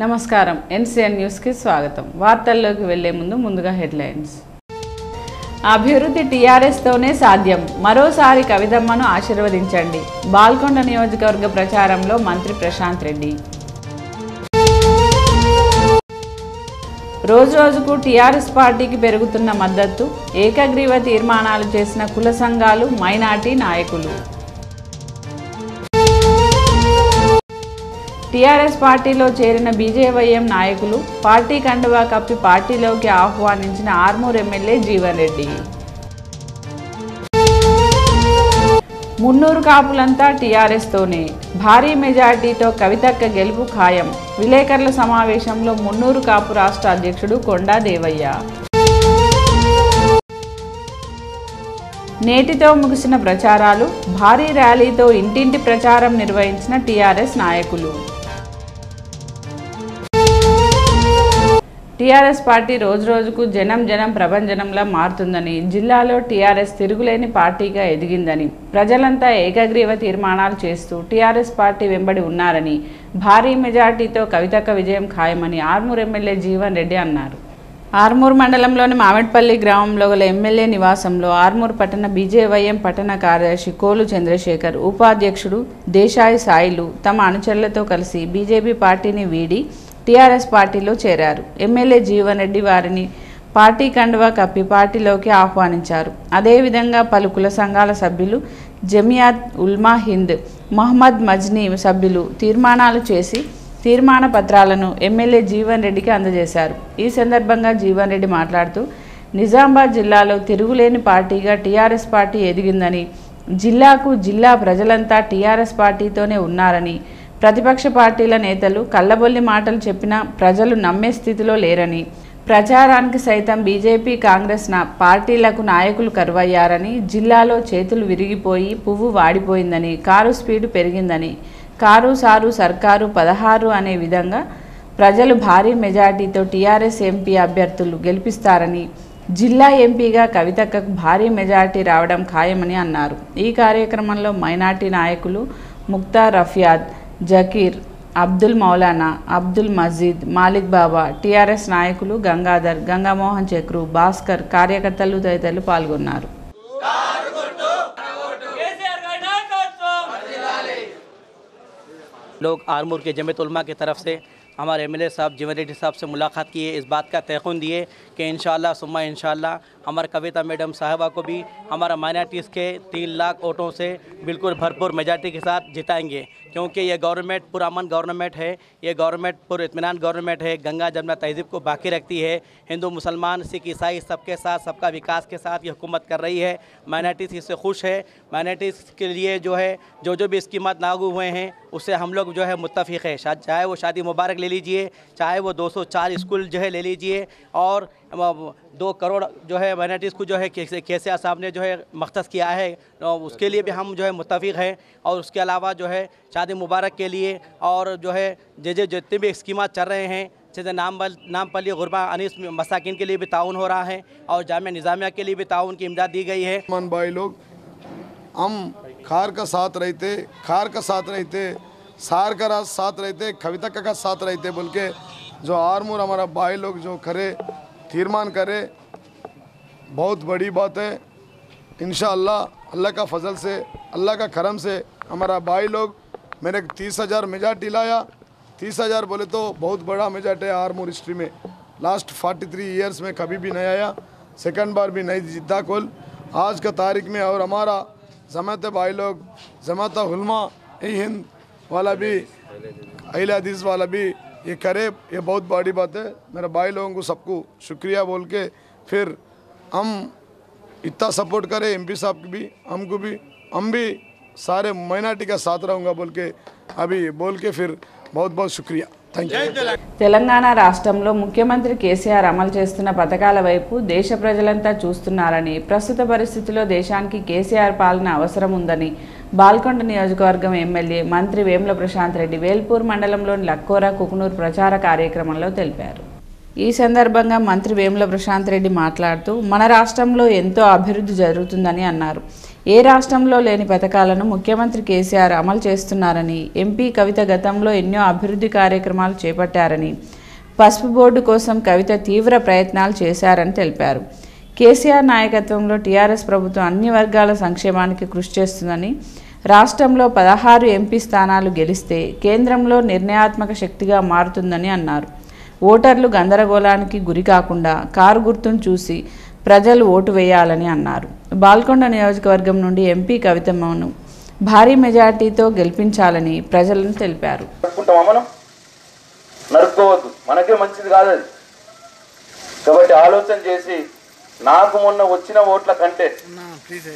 నమస్కారం NCN news కి స్వాగతం. వార్తల్లోకి వెళ్లే ముందుగా హెడ్లైన్స్. అభివృద్ధి టీఆర్ఎస్ తోనే సాధ్యం. మరోసారి కవితమ్మను ఆశీర్వదించండి. బాల్కొండ నియోజకవర్గ ప్రచారంలో మంత్రి ప్రశాంత్ రెడ్డి. రోజురోజుకు టీఆర్ఎస్ పార్టీకి పెరుగుతున్న మద్దతు. ఏకగ్రీవ తీర్మానాలు చేసిన కుల సంఘాలు, మైనార్టీ నాయకులు. టీఆర్ఎస్ పార్టీలో చేరిన బీజేవైఎం నాయకులు. పార్టీ కండువా కప్పి పార్టీలోకి ఆహ్వానించిన ఆర్మూర్ ఎమ్మెల్యే జీవన్ రెడ్డి. మున్నూరు కాపులంతా టీఆర్ఎస్ తోనే. భారీ మెజార్టీతో కవితక్క గెలుపు ఖాయం. విలేకరుల సమావేశంలో మున్నూరు కాపు రాష్ట్ర అధ్యక్షుడు కొండా దేవయ్య. నేటితో ముగిసిన ప్రచారాలు. భారీ ర్యాలీతో ఇంటింటి ప్రచారం నిర్వహించిన టీఆర్ఎస్ నాయకులు. టీఆర్ఎస్ పార్టీ రోజురోజుకు జనం ప్రభంజనంలా మారుతుందని, జిల్లాలో టీఆర్ఎస్ తిరుగులేని పార్టీగా ఎదిగిందని, ప్రజలంతా ఏకగ్రీవ తీర్మానాలు చేస్తూ టీఆర్ఎస్ పార్టీ వెంబడి ఉన్నారని, భారీ మెజార్టీతో కవితక్క విజయం ఖాయమని ఆర్మూర్ ఎమ్మెల్యే జీవన్ రెడ్డి అన్నారు. ఆర్మూర్ మండలంలోని మామిడిపల్లి గ్రామంలో గల ఎమ్మెల్యే నివాసంలో ఆర్మూర్ పట్టణ బీజేవైఎం పట్టణ కార్యదర్శి కోలు చంద్రశేఖర్, ఉపాధ్యక్షుడు దేశాయి సాయిలు తమ అనుచరులతో కలిసి బీజేపీ పార్టీని వీడి టీఆర్ఎస్ పార్టీలో చేరారు. ఎమ్మెల్యే జీవన్ రెడ్డి వారిని పార్టీ కండువా కప్పి పార్టీలోకి ఆహ్వానించారు. అదేవిధంగా పలు కుల సంఘాల సభ్యులు, జమియాత్ ఉల్మా హింద్, మహమ్మద్ మజ్నీ సభ్యులు తీర్మానాలు చేసి తీర్మాన పత్రాలను ఎమ్మెల్యే జీవన్ రెడ్డికి అందజేశారు. ఈ సందర్భంగా జీవన్ రెడ్డి మాట్లాడుతూ, నిజామాబాద్ జిల్లాలో తిరుగులేని పార్టీగా టీఆర్ఎస్ పార్టీ ఎదిగిందని, జిల్లా ప్రజలంతా టీఆర్ఎస్ పార్టీతోనే ఉన్నారని, ప్రతిపక్ష పార్టీల నేతలు కల్లబొల్లి మాటలు చెప్పినా ప్రజలు నమ్మే స్థితిలో లేరని, ప్రచారానికి సైతం బీజేపీ, కాంగ్రెస్ పార్టీలకు నాయకులు కరువయ్యారని, జిల్లాలో చేతులు విరిగిపోయి పువ్వు వాడిపోయిందని, కారు స్పీడు పెరిగిందని, కారు సారు సర్కారు 16 అనే విధంగా ప్రజలు భారీ మెజార్టీతో టీఆర్ఎస్ ఎంపీ అభ్యర్థులు గెలిపిస్తారని, జిల్లా ఎంపీగా కవితక్కకు భారీ మెజార్టీ రావడం ఖాయమని అన్నారు. ఈ కార్యక్రమంలో మైనార్టీ నాయకులు ముక్తార్ రఫియాద్, జకీర్, అబ్దుల్ మౌలానా, అబ్దుల్ మజీద్, మాలిక్ బాబా, టీఆర్ఎస్ నాయకులు గంగాధర్, గంగామోహన్ చక్రు, భాస్కర్, కార్యకర్తలు తదితరులు పాల్గొన్నారు. लोग आर्मूर के जमीयत उलमा की तरफ से हमारे एमएलए साहब जीवन रेड्डी साहब से मुलाकात किए, इस बात का तयक़ुन दिए कि इंशाअल्लाह सुम्मा इंशाअल्लाह हमारे कविता मैडम साहिबा को भी हमारा माइनॉरिटीज़ के 3 लाख वोटों से बिल्कुल भरपूर मेजॉरिटी के साथ जिताएंगे, क्योंकि ये गवर्नमेंट पुरअमन गवर्नमेंट है, ये गवर्नमेंट पुरइत्मीनान गवर्नमेंट है, गंगा जमुना तहज़ीब को बाकी रखती है, हिंदू मुसलमान सिख ईसाई सबके साथ सबका विकास के साथ ये हुकूमत कर रही है। माइनॉरिटीज़ इससे खुश है। माइनॉरिटीज़ के लिए जो है जो भी स्कीमत लागू हुए हैं उससे हम लोग जो है मुत्तफ़िक़ है। चाहे वो शादी मुबारक ले लीजिए, चाहे वो 204 स्कूल जो है ले लीजिए, और 2 करोड़ जो है माइनॉरिटीज़ को जो है केसीआर साहब ने जो है मख्तस किया है, उसके लिए भी हम जो है मुत्तफ़िक़ है। और उसके अलावा जो है शादी मुबारक के लिए और जो है जितने भी स्कीमात चल रहे हैं, जैसे नामपल्ली गुरबा अनीस मसाकिन के लिए भी ताउन हो रहा है, और जामिया निज़ामिया के लिए भी ताउन की इमदाद दी गई है। मन भाई लोग हम खार का साथ रहते, सार का साथ रहते, कविता का साथ रहते बोल के जो आर्मूर हमारा भाई लोग जो करे तीर्मान करे, बहुत बड़ी बात है। इंशाअल्लाह अल्लाह का फजल से, अल्लाह का करम से हमारा भाई लोग मैंने 30,000 मेजॉरिटी लाया। 30,000 बोले तो बहुत बड़ा मेजॉरिटी है आर्मूर हिस्ट्री में। लास्ट 43 ईयर्स में कभी भी नहीं आया, सेकंड बार भी नहीं जीता कोल। आज का तारीख में और हमारा जमात भाई लोग, जमात उलमा हिंद वाला भी, अहले हदीस वाला भी ये करे, ये बहुत बड़ी बात है। मेरे भाई लोगों को सबको शुक्रिया बोल के फिर हम इतना सपोर्ट करें एमपी साहब की भी, हमको भी, हम भी सारे माइनॉरिटी का साथ रहूँगा बोल के अभी बोल के फिर बहुत बहुत शुक्रिया, थैंक यू। తెలంగాణ రాష్ట్రంలో ముఖ్యమంత్రి కేసీఆర్ అమలు చేస్తున్న పథకాల వైపు దేశ ప్రజలంతా చూస్తున్నారని, ప్రస్తుత పరిస్థితుల్లో దేశానికి కేసీఆర్ పాలన అవసరం ఉందని బాల్కొండ నియోజకవర్గం ఎమ్మెల్యే మంత్రి వేముల ప్రశాంత్ రెడ్డి వేల్పూర్ మండలంలోని లక్కోరా కుకునూర్ ప్రచార కార్యక్రమంలో తెలిపారు. ఈ సందర్భంగా మంత్రి వేముల ప్రశాంత్ రెడ్డి మాట్లాడుతూ, మన రాష్ట్రంలో ఎంతో అభివృద్ధి జరుగుతుందని అన్నారు. ఏ రాష్ట్రంలో లేని పథకాలను ముఖ్యమంత్రి కేసీఆర్ అమలు చేస్తున్నారని, ఎంపీ కవిత గతంలో ఎన్నో అభివృద్ధి కార్యక్రమాలు చేపట్టారని, పసుపు బోర్డు కోసం కవిత తీవ్ర ప్రయత్నాలు చేశారని తెలిపారు. కేసీఆర్ నాయకత్వంలో టీఆర్ఎస్ ప్రభుత్వం అన్ని వర్గాల సంక్షేమానికి కృషి చేస్తుందని, రాష్ట్రంలో 16 ఎంపీ స్థానాలు గెలిస్తే కేంద్రంలో నిర్ణయాత్మక శక్తిగా మారుతుందని అన్నారు. ఓటర్లు గందరగోళానికి గురి కాకుండా కారు గుర్తును చూసి ప్రజలు ఓటు వేయాలని అన్నారు. బాల్కొండ నియోజకవర్గం నుండి ఎంపీ కవితమ్మను భారీ మెజార్టీతో గెలిపించాలని ప్రజలను తెలిపారు. నరుక్కోవద్దు, మనకే మంచిది కాదు అది. కాబట్టి ఆలోచన చేసి నాకు మొన్న వచ్చిన ఓట్ల కంటే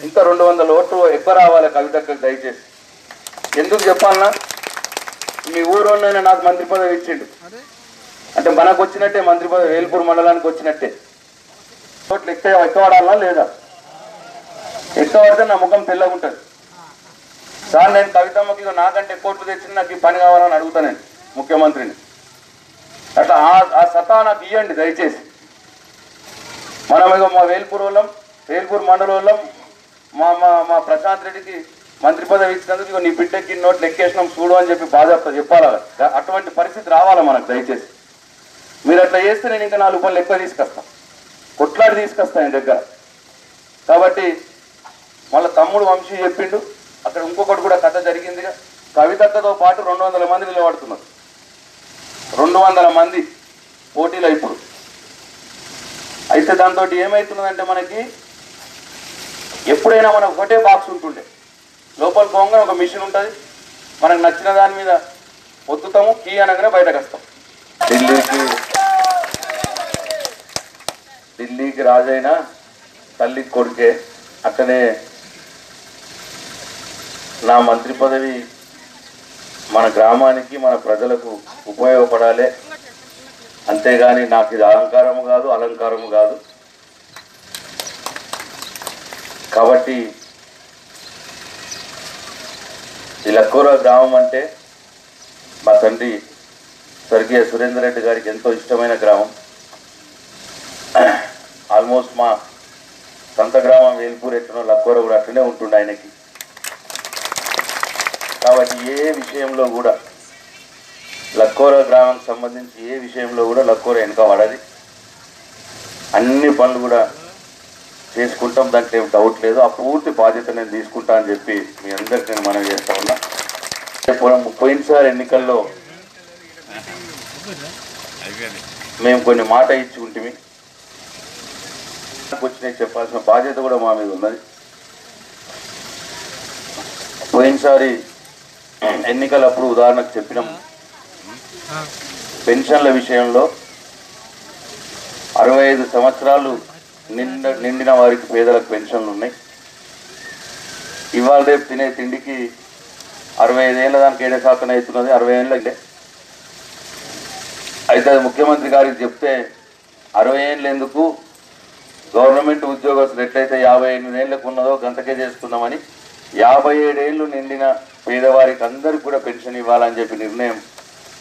ఇంకా 200 ఓట్లు ఎక్కువ రావాలి కవితకు. దయచేసి ఎందుకు చెప్పాలన్నా, మీ ఊరోనైనా నాకు మంత్రి పదవి ఇచ్చిండు అంటే మనకు వచ్చినట్టే మంత్రి పదవి, వేల్పూర్ మండలానికి వచ్చినట్టే. ఓట్లు ఎక్కువడాలా లేదా? ఎక్కువ పడితే నా ముఖం తెల్లగుంటుంది. సార్ నేను కవితమ్మకి నాకంటే కోట్లు తెచ్చిన నాకు ఈ పని కావాలని అడుగుతా నేను ముఖ్యమంత్రిని. అట్లా ఆ సత్తా నాకు ఇవ్వండి దయచేసి. మనం ఇక మా వేల్పూర్ వాళ్ళం, వేల్పూర్ మండలం వాళ్ళం, మా ప్రశాంత్ రెడ్డికి మంత్రి పదవి ఇచ్చినందుకు ఇక నీ బిడ్డకి నోట్లు ఎక్కేసినాం చూడు అని చెప్పి బాధ చెప్పాలి. అటువంటి పరిస్థితి రావాలి మనకు దయచేసి. మీరు అట్లా చేస్తే నేను ఇంకా 4 రూపాయలు ఎక్కువ తీసుకొస్తాను, కొట్లాడి తీసుకొస్తాను ఆయన దగ్గర. కాబట్టి మళ్ళీ తమ్ముడు వంశీ చెప్పిండు, అక్కడ ఇంకొకటి కూడా కథ జరిగిందిగా. కవితతో పాటు 200 మంది నిలబడుతున్నారు. 200 మంది పోటీలో ఇప్పుడు. అయితే దాంతో ఏమవుతున్నదంటే మనకి ఎప్పుడైనా మనకు ఒకటే బాక్స్ ఉంటుండే, లోపల పోగానే ఒక మిషన్ ఉంటుంది, మనకు నచ్చిన దాని మీద ఒత్తుతాము, కీ అనగానే బయటకు వస్తాం. ఢిల్లీకి రాజైనా తల్లికి కొడుకే. అట్లనే నా మంత్రి పదవి మన గ్రామానికి మన ప్రజలకు ఉపయోగపడాలి, అంతేగాని నాకు ఇది అహంకారము కాదు, అలంకారము కాదు. కాబట్టి ఈ లక్కూర గ్రామం అంటే మా తండ్రి స్వర్గీయ సురేందర్ రెడ్డి గారికి ఎంతో ఇష్టమైన గ్రామం. ఆల్మోస్ట్ మా సొంత గ్రామం వేల్పూర్ ఎట్లనో లక్కూర కూడా అట్లనే ఉంటుండే ఆయనకి. కాబట్టి ఏ విషయంలో కూడా లక్కూర గ్రామానికి సంబంధించి ఏ విషయంలో కూడా లక్కూర వెనుక పడది. అన్ని పనులు కూడా చేసుకుంటాం, దాంట్లో ఏం డౌట్ లేదు. ఆ పూర్తి బాధ్యత నేను తీసుకుంటా అని చెప్పి మీ అందరికి నేను మనవి చేస్తా ఉన్నా. పోయినసారి ఎన్నికల్లో మేము కొన్ని మాట ఇచ్చి ఉంటిమి, వచ్చినాయి చెప్పాల్సిన బాధ్యత కూడా మా మీద ఉన్నది. పోయినసారి ఎన్నికలప్పుడు ఉదాహరణకు చెప్పినాం, పెన్షన్ల విషయంలో 65 సంవత్సరాలు నిండిన వారికి పేదలకు పెన్షన్లు ఉన్నాయి. ఇవాళ రేపు తినే తిండికి 65 ఏళ్ళ దానికి 7 శాతం అవుతున్నది, 60 ఏళ్ళ. అయితే అది ముఖ్యమంత్రి గారికి చెప్తే 60 ఏళ్ళు ఎందుకు, గవర్నమెంట్ ఉద్యోగస్తులు ఎట్లయితే 58 ఏళ్ళకు ఉన్నదో గంతకే చేసుకుందామని 57 ఏళ్ళు నిండిన పేదవారికి అందరికి కూడా పెన్షన్ ఇవ్వాలని చెప్పి నిర్ణయం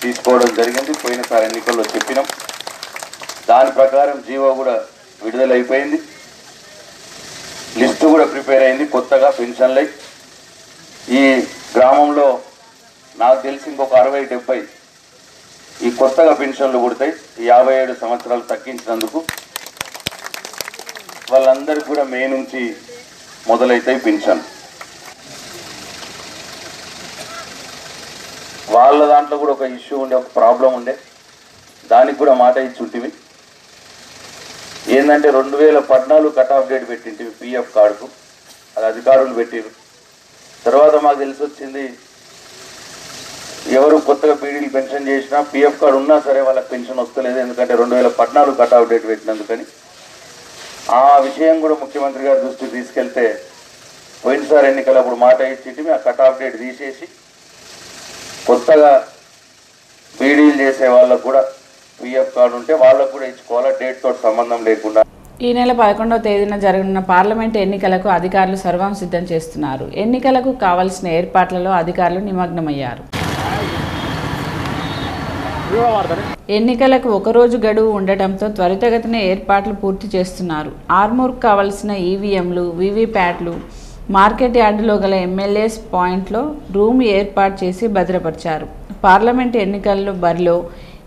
తీసుకోవడం జరిగింది. పోయినసారి ఎన్నికల్లో చెప్పినాం. దాని ప్రకారం జీవో కూడా విడుదలైపోయింది, లిస్టు కూడా ప్రిపేర్ అయింది కొత్తగా పెన్షన్లై. ఈ గ్రామంలో నాకు తెలిసి ఇంకొక 60-70 ఈ కొత్తగా పెన్షన్లు పుడతాయి. ఈ 57 సంవత్సరాలు తగ్గించినందుకు వాళ్ళందరికీ కూడా మే నుంచి మొదలవుతాయి పెన్షన్. వాళ్ళ దాంట్లో కూడా ఒక ఇష్యూ ఉండే, ఒక ప్రాబ్లం ఉండే, దానికి కూడా మాట ఇచ్చి ఉంటుంది. ఏంటంటే 2014 కట్ ఆఫ్ డేట్ పెట్టింటివి పిఎఫ్ కార్డుకు, అది అధికారులు పెట్టారు. తర్వాత మాకు తెలిసి వచ్చింది ఎవరు కొత్తగా పీడీలు పెన్షన్ చేసినా పిఎఫ్ కార్డు ఉన్నా సరే వాళ్ళకి పెన్షన్ వస్తలేదు, ఎందుకంటే 2014 కట్ ఆఫ్ డేట్ పెట్టినందుకని. ఆ విషయం కూడా ముఖ్యమంత్రి గారి దృష్టికి తీసుకెళ్తే పోయినసారి ఎన్నికలప్పుడు మాట ఇచ్చి ఆ కట్ ఆఫ్ డేట్ తీసేసి కొత్తగా పీడీలు చేసే వాళ్ళకు కూడా పిఎఫ్ కార్డు ఉంటే వాళ్ళకు కూడా ఇచ్చుకోవాలా, డేట్ తోటి సంబంధం లేకుండా. ఈ నెల 11వ తేదీన జరగనున్న పార్లమెంట్ ఎన్నికలకు అధికారులు సర్వం సిద్ధం చేస్తున్నారు. ఎన్నికలకు కావలసిన ఏర్పాట్లలో అధికారులు నిమగ్నమయ్యారు. ఎన్నికలకు ఒకరోజు గడువు ఉండటంతో త్వరితగతిన ఏర్పాట్లు పూర్తి చేస్తున్నారు. ఆర్మూర్కు కావలసిన ఈవీఎంలు, వీవీప్యాట్లు, మార్కెట్ యార్డులో గల ఎమ్మెల్యేస్ పాయింట్లో రూమ్ ఏర్పాటు చేసి భద్రపరిచారు. పార్లమెంట్ ఎన్నికల్లో బరిలో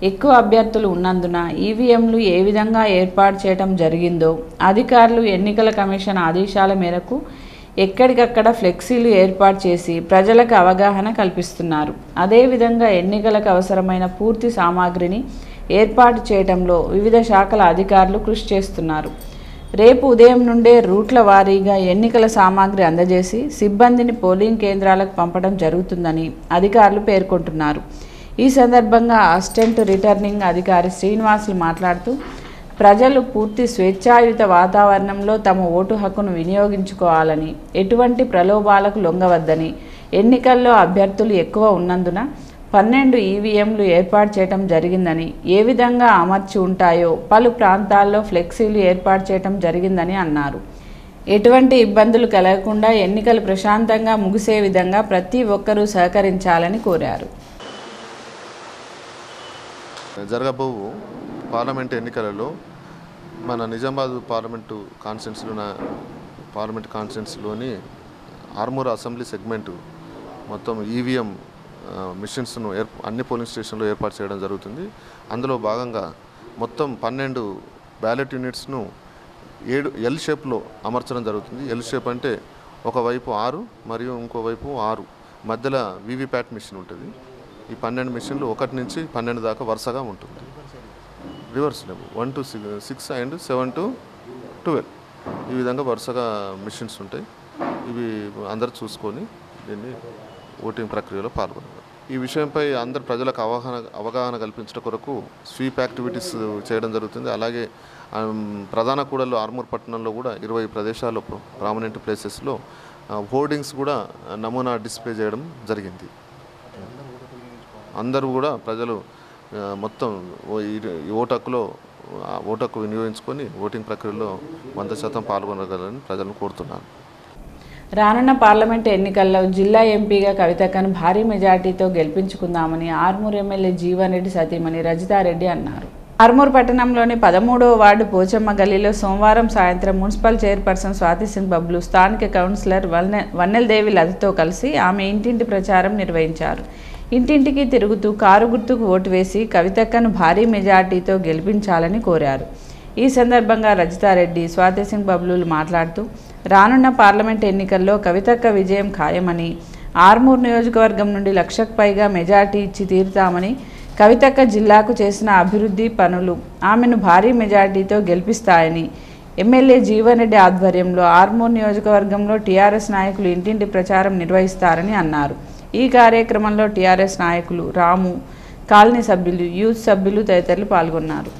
ఎక్కువ అభ్యర్థులు ఉన్నందున ఈవీఎంలు ఏ విధంగా ఏర్పాటు చేయడం జరిగిందో అధికారులు ఎన్నికల కమిషన్ ఆదేశాల మేరకు ఎక్కడికక్కడ ఫ్లెక్సీలు ఏర్పాటు చేసి ప్రజలకు అవగాహన కల్పిస్తున్నారు. అదేవిధంగా ఎన్నికలకు అవసరమైన పూర్తి సామాగ్రిని ఏర్పాటు చేయడంలో వివిధ శాఖల అధికారులు కృషి చేస్తున్నారు. రేపు ఉదయం నుండే రూట్ల వారీగా ఎన్నికల సామాగ్రి అందజేసి సిబ్బందిని పోలింగ్ కేంద్రాలకు పంపడం జరుగుతుందని అధికారులు పేర్కొంటున్నారు. ఈ సందర్భంగా అసిస్టెంట్ రిటర్నింగ్ అధికారి శ్రీనివాసులు మాట్లాడుతూ ప్రజలు పూర్తి స్వేచ్ఛాయుత వాతావరణంలో తమ ఓటు హక్కును వినియోగించుకోవాలని, ఎటువంటి ప్రలోభాలకు లొంగవద్దని, ఎన్నికల్లో అభ్యర్థులు ఎక్కువ ఉన్నందున 12 ఈవీఎంలు ఏర్పాటు చేయడం జరిగిందని, ఏ విధంగా అమర్చి ఉంటాయో పలు ప్రాంతాల్లో ఫ్లెక్సీలు ఏర్పాటు చేయడం జరిగిందని అన్నారు. ఎటువంటి ఇబ్బందులు కలగకుండా ఎన్నికలు ప్రశాంతంగా ముగిసే విధంగా ప్రతి ఒక్కరూ సహకరించాలని కోరారు. జరగబోవు పార్లమెంట్ ఎన్నికలలో మన నిజామాబాద్ పార్లమెంట్ కాన్స్టిట్యున్సీలోని ఆర్మూర్ అసెంబ్లీ సెగ్మెంటు మొత్తం ఈవీఎం మిషన్స్ను అన్ని పోలింగ్ స్టేషన్లో ఏర్పాటు చేయడం జరుగుతుంది. అందులో భాగంగా మొత్తం 12 బ్యాలెట్ యూనిట్స్ను 7 ఎల్ షేప్లో అమర్చడం జరుగుతుంది. ఎల్ షేప్ అంటే ఒకవైపు 6 మరియు ఇంకోవైపు 6 మధ్యలో వీవీప్యాట్ మిషన్ ఉంటుంది. ఈ 12 మిషన్లు 1 నుంచి 12 దాకా వరుసగా ఉంటుంది. రివర్స్ 1 to 6 అండ్ 7 to 12 ఈ విధంగా వరుసగా మిషన్స్ ఉంటాయి. ఇవి అందరూ చూసుకొని దీన్ని ఓటింగ్ ప్రక్రియలో పాల్గొన్నారు. ఈ విషయంపై అందరు ప్రజలకు అవగాహన కల్పించడం కొరకు స్వీప్ యాక్టివిటీస్ చేయడం జరుగుతుంది. అలాగే ప్రధాన కూడల్లో ఆర్మూర్ పట్టణంలో కూడా 20 ప్రదేశాల్లో ప్రామినెంట్ ప్లేసెస్లో హోర్డింగ్స్ కూడా నమూనా డిస్ప్లే చేయడం జరిగింది. అందరూ కూడా ప్రజలు మొత్తం ఓటు హక్కు వినియోగించుకొని ఓటింగ్ ప్రక్రియలో 100% పాల్గొనగలని ప్రజలను కోరుతున్నాను. రానున్న పార్లమెంటు ఎన్నికల్లో జిల్లా ఎంపీగా కవితక్కను భారీ మెజార్టీతో గెలిపించుకుందామని ఆర్మూర్ ఎమ్మెల్యే జీవన్ రెడ్డి సతీమణి రజితారెడ్డి అన్నారు. ఆర్మూర్ పట్టణంలోని 13వ వార్డు పోచమ్మ గల్లీలో సోమవారం సాయంత్రం మున్సిపల్ చైర్పర్సన్ స్వాతి సింగ్ బబ్లు స్థానిక కౌన్సిలర్ వన్నెల్దేవి లతతో కలిసి ఆమె ఇంటింటి ప్రచారం నిర్వహించారు. ఇంటింటికి తిరుగుతూ కారు గుర్తుకు ఓటు వేసి కవితక్కను భారీ మెజార్టీతో గెలిపించాలని కోరారు. ఈ సందర్భంగా రజితారెడ్డి, స్వాతి సింగ్ బబ్లూలు మాట్లాడుతూ రానున్న పార్లమెంట్ ఎన్నికల్లో కవితక్క విజయం ఖాయమని, ఆర్మూర్ నియోజకవర్గం నుండి 1,00,000కు పైగా మెజార్టీ ఇచ్చి తీరుతామని, కవితక్క జిల్లాకు చేసిన అభివృద్ధి పనులు ఆమెను భారీ మెజార్టీతో గెలిపిస్తాయని, ఎమ్మెల్యే జీవన్ రెడ్డి ఆధ్వర్యంలో ఆర్మూర్ నియోజకవర్గంలో టీఆర్ఎస్ నాయకులు ఇంటింటి ప్రచారం నిర్వహిస్తారని అన్నారు. ఈ కార్యక్రమంలో టీఆర్ఎస్ నాయకులు, రాము, కాలనీ సభ్యులు, యూత్ సభ్యులు తదితరులు పాల్గొన్నారు.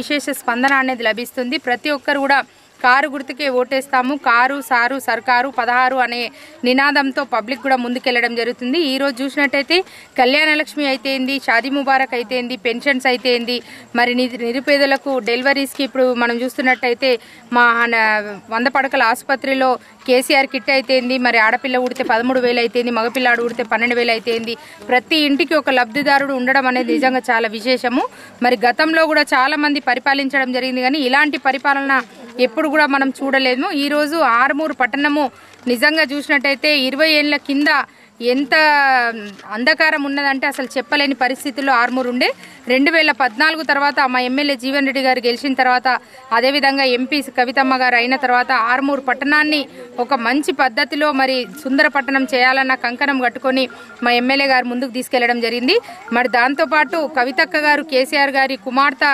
విశేష స్పందన అనేది లభిస్తుంది. ప్రతి ఒక్కరు కూడా కారు గుర్తుకే ఓటేస్తాము, కారు సారు సర్కారు 16 అనే నినాదంతో పబ్లిక్ కూడా ముందుకెళ్లడం జరుగుతుంది. ఈరోజు చూసినట్టయితే కళ్యాణలక్ష్మి అయితేంది, షాదీ ముబారక్ అయితేంది, పెన్షన్స్ అయితేంది, మరి నిరుపేదలకు డెలివరీస్కి ఇప్పుడు మనం చూస్తున్నట్టయితే మా 100 పడకల ఆసుపత్రిలో కేసీఆర్ కిట్ అయితేంది, మరి ఆడపిల్ల ఉడితే 13,000 అయితేంది, మగపిల్లాడు ఉడితే 12,000 అయితేంది. ప్రతి ఇంటికి ఒక లబ్ధిదారుడు ఉండడం అనేది నిజంగా చాలా విశేషము. మరి గతంలో కూడా చాలా మంది పరిపాలించడం జరిగింది, కానీ ఇలాంటి పరిపాలన ఎప్పుడు కూడా మనం చూడలేము. ఈరోజు ఆర్మూర్ పట్టణము నిజంగా చూసినట్టయితే 20 ఏళ్ల కింద ఎంత అంధకారం ఉన్నదంటే అసలు చెప్పలేని పరిస్థితుల్లో ఆర్మూర్ ఉండే. 2014 తర్వాత మా ఎమ్మెల్యే జీవన్ రెడ్డి గారు గెలిచిన తర్వాత, అదేవిధంగా ఎంపీ కవితమ్మ గారు అయిన తర్వాత ఆర్మూర్ పట్టణాన్ని ఒక మంచి పద్ధతిలో మరి సుందర పట్టణం చేయాలన్న కంకణం కట్టుకొని మా ఎమ్మెల్యే గారు ముందుకు తీసుకెళ్లడం జరిగింది. మరి దాంతోపాటు కవితక్క గారు కేసీఆర్ గారి కుమార్తె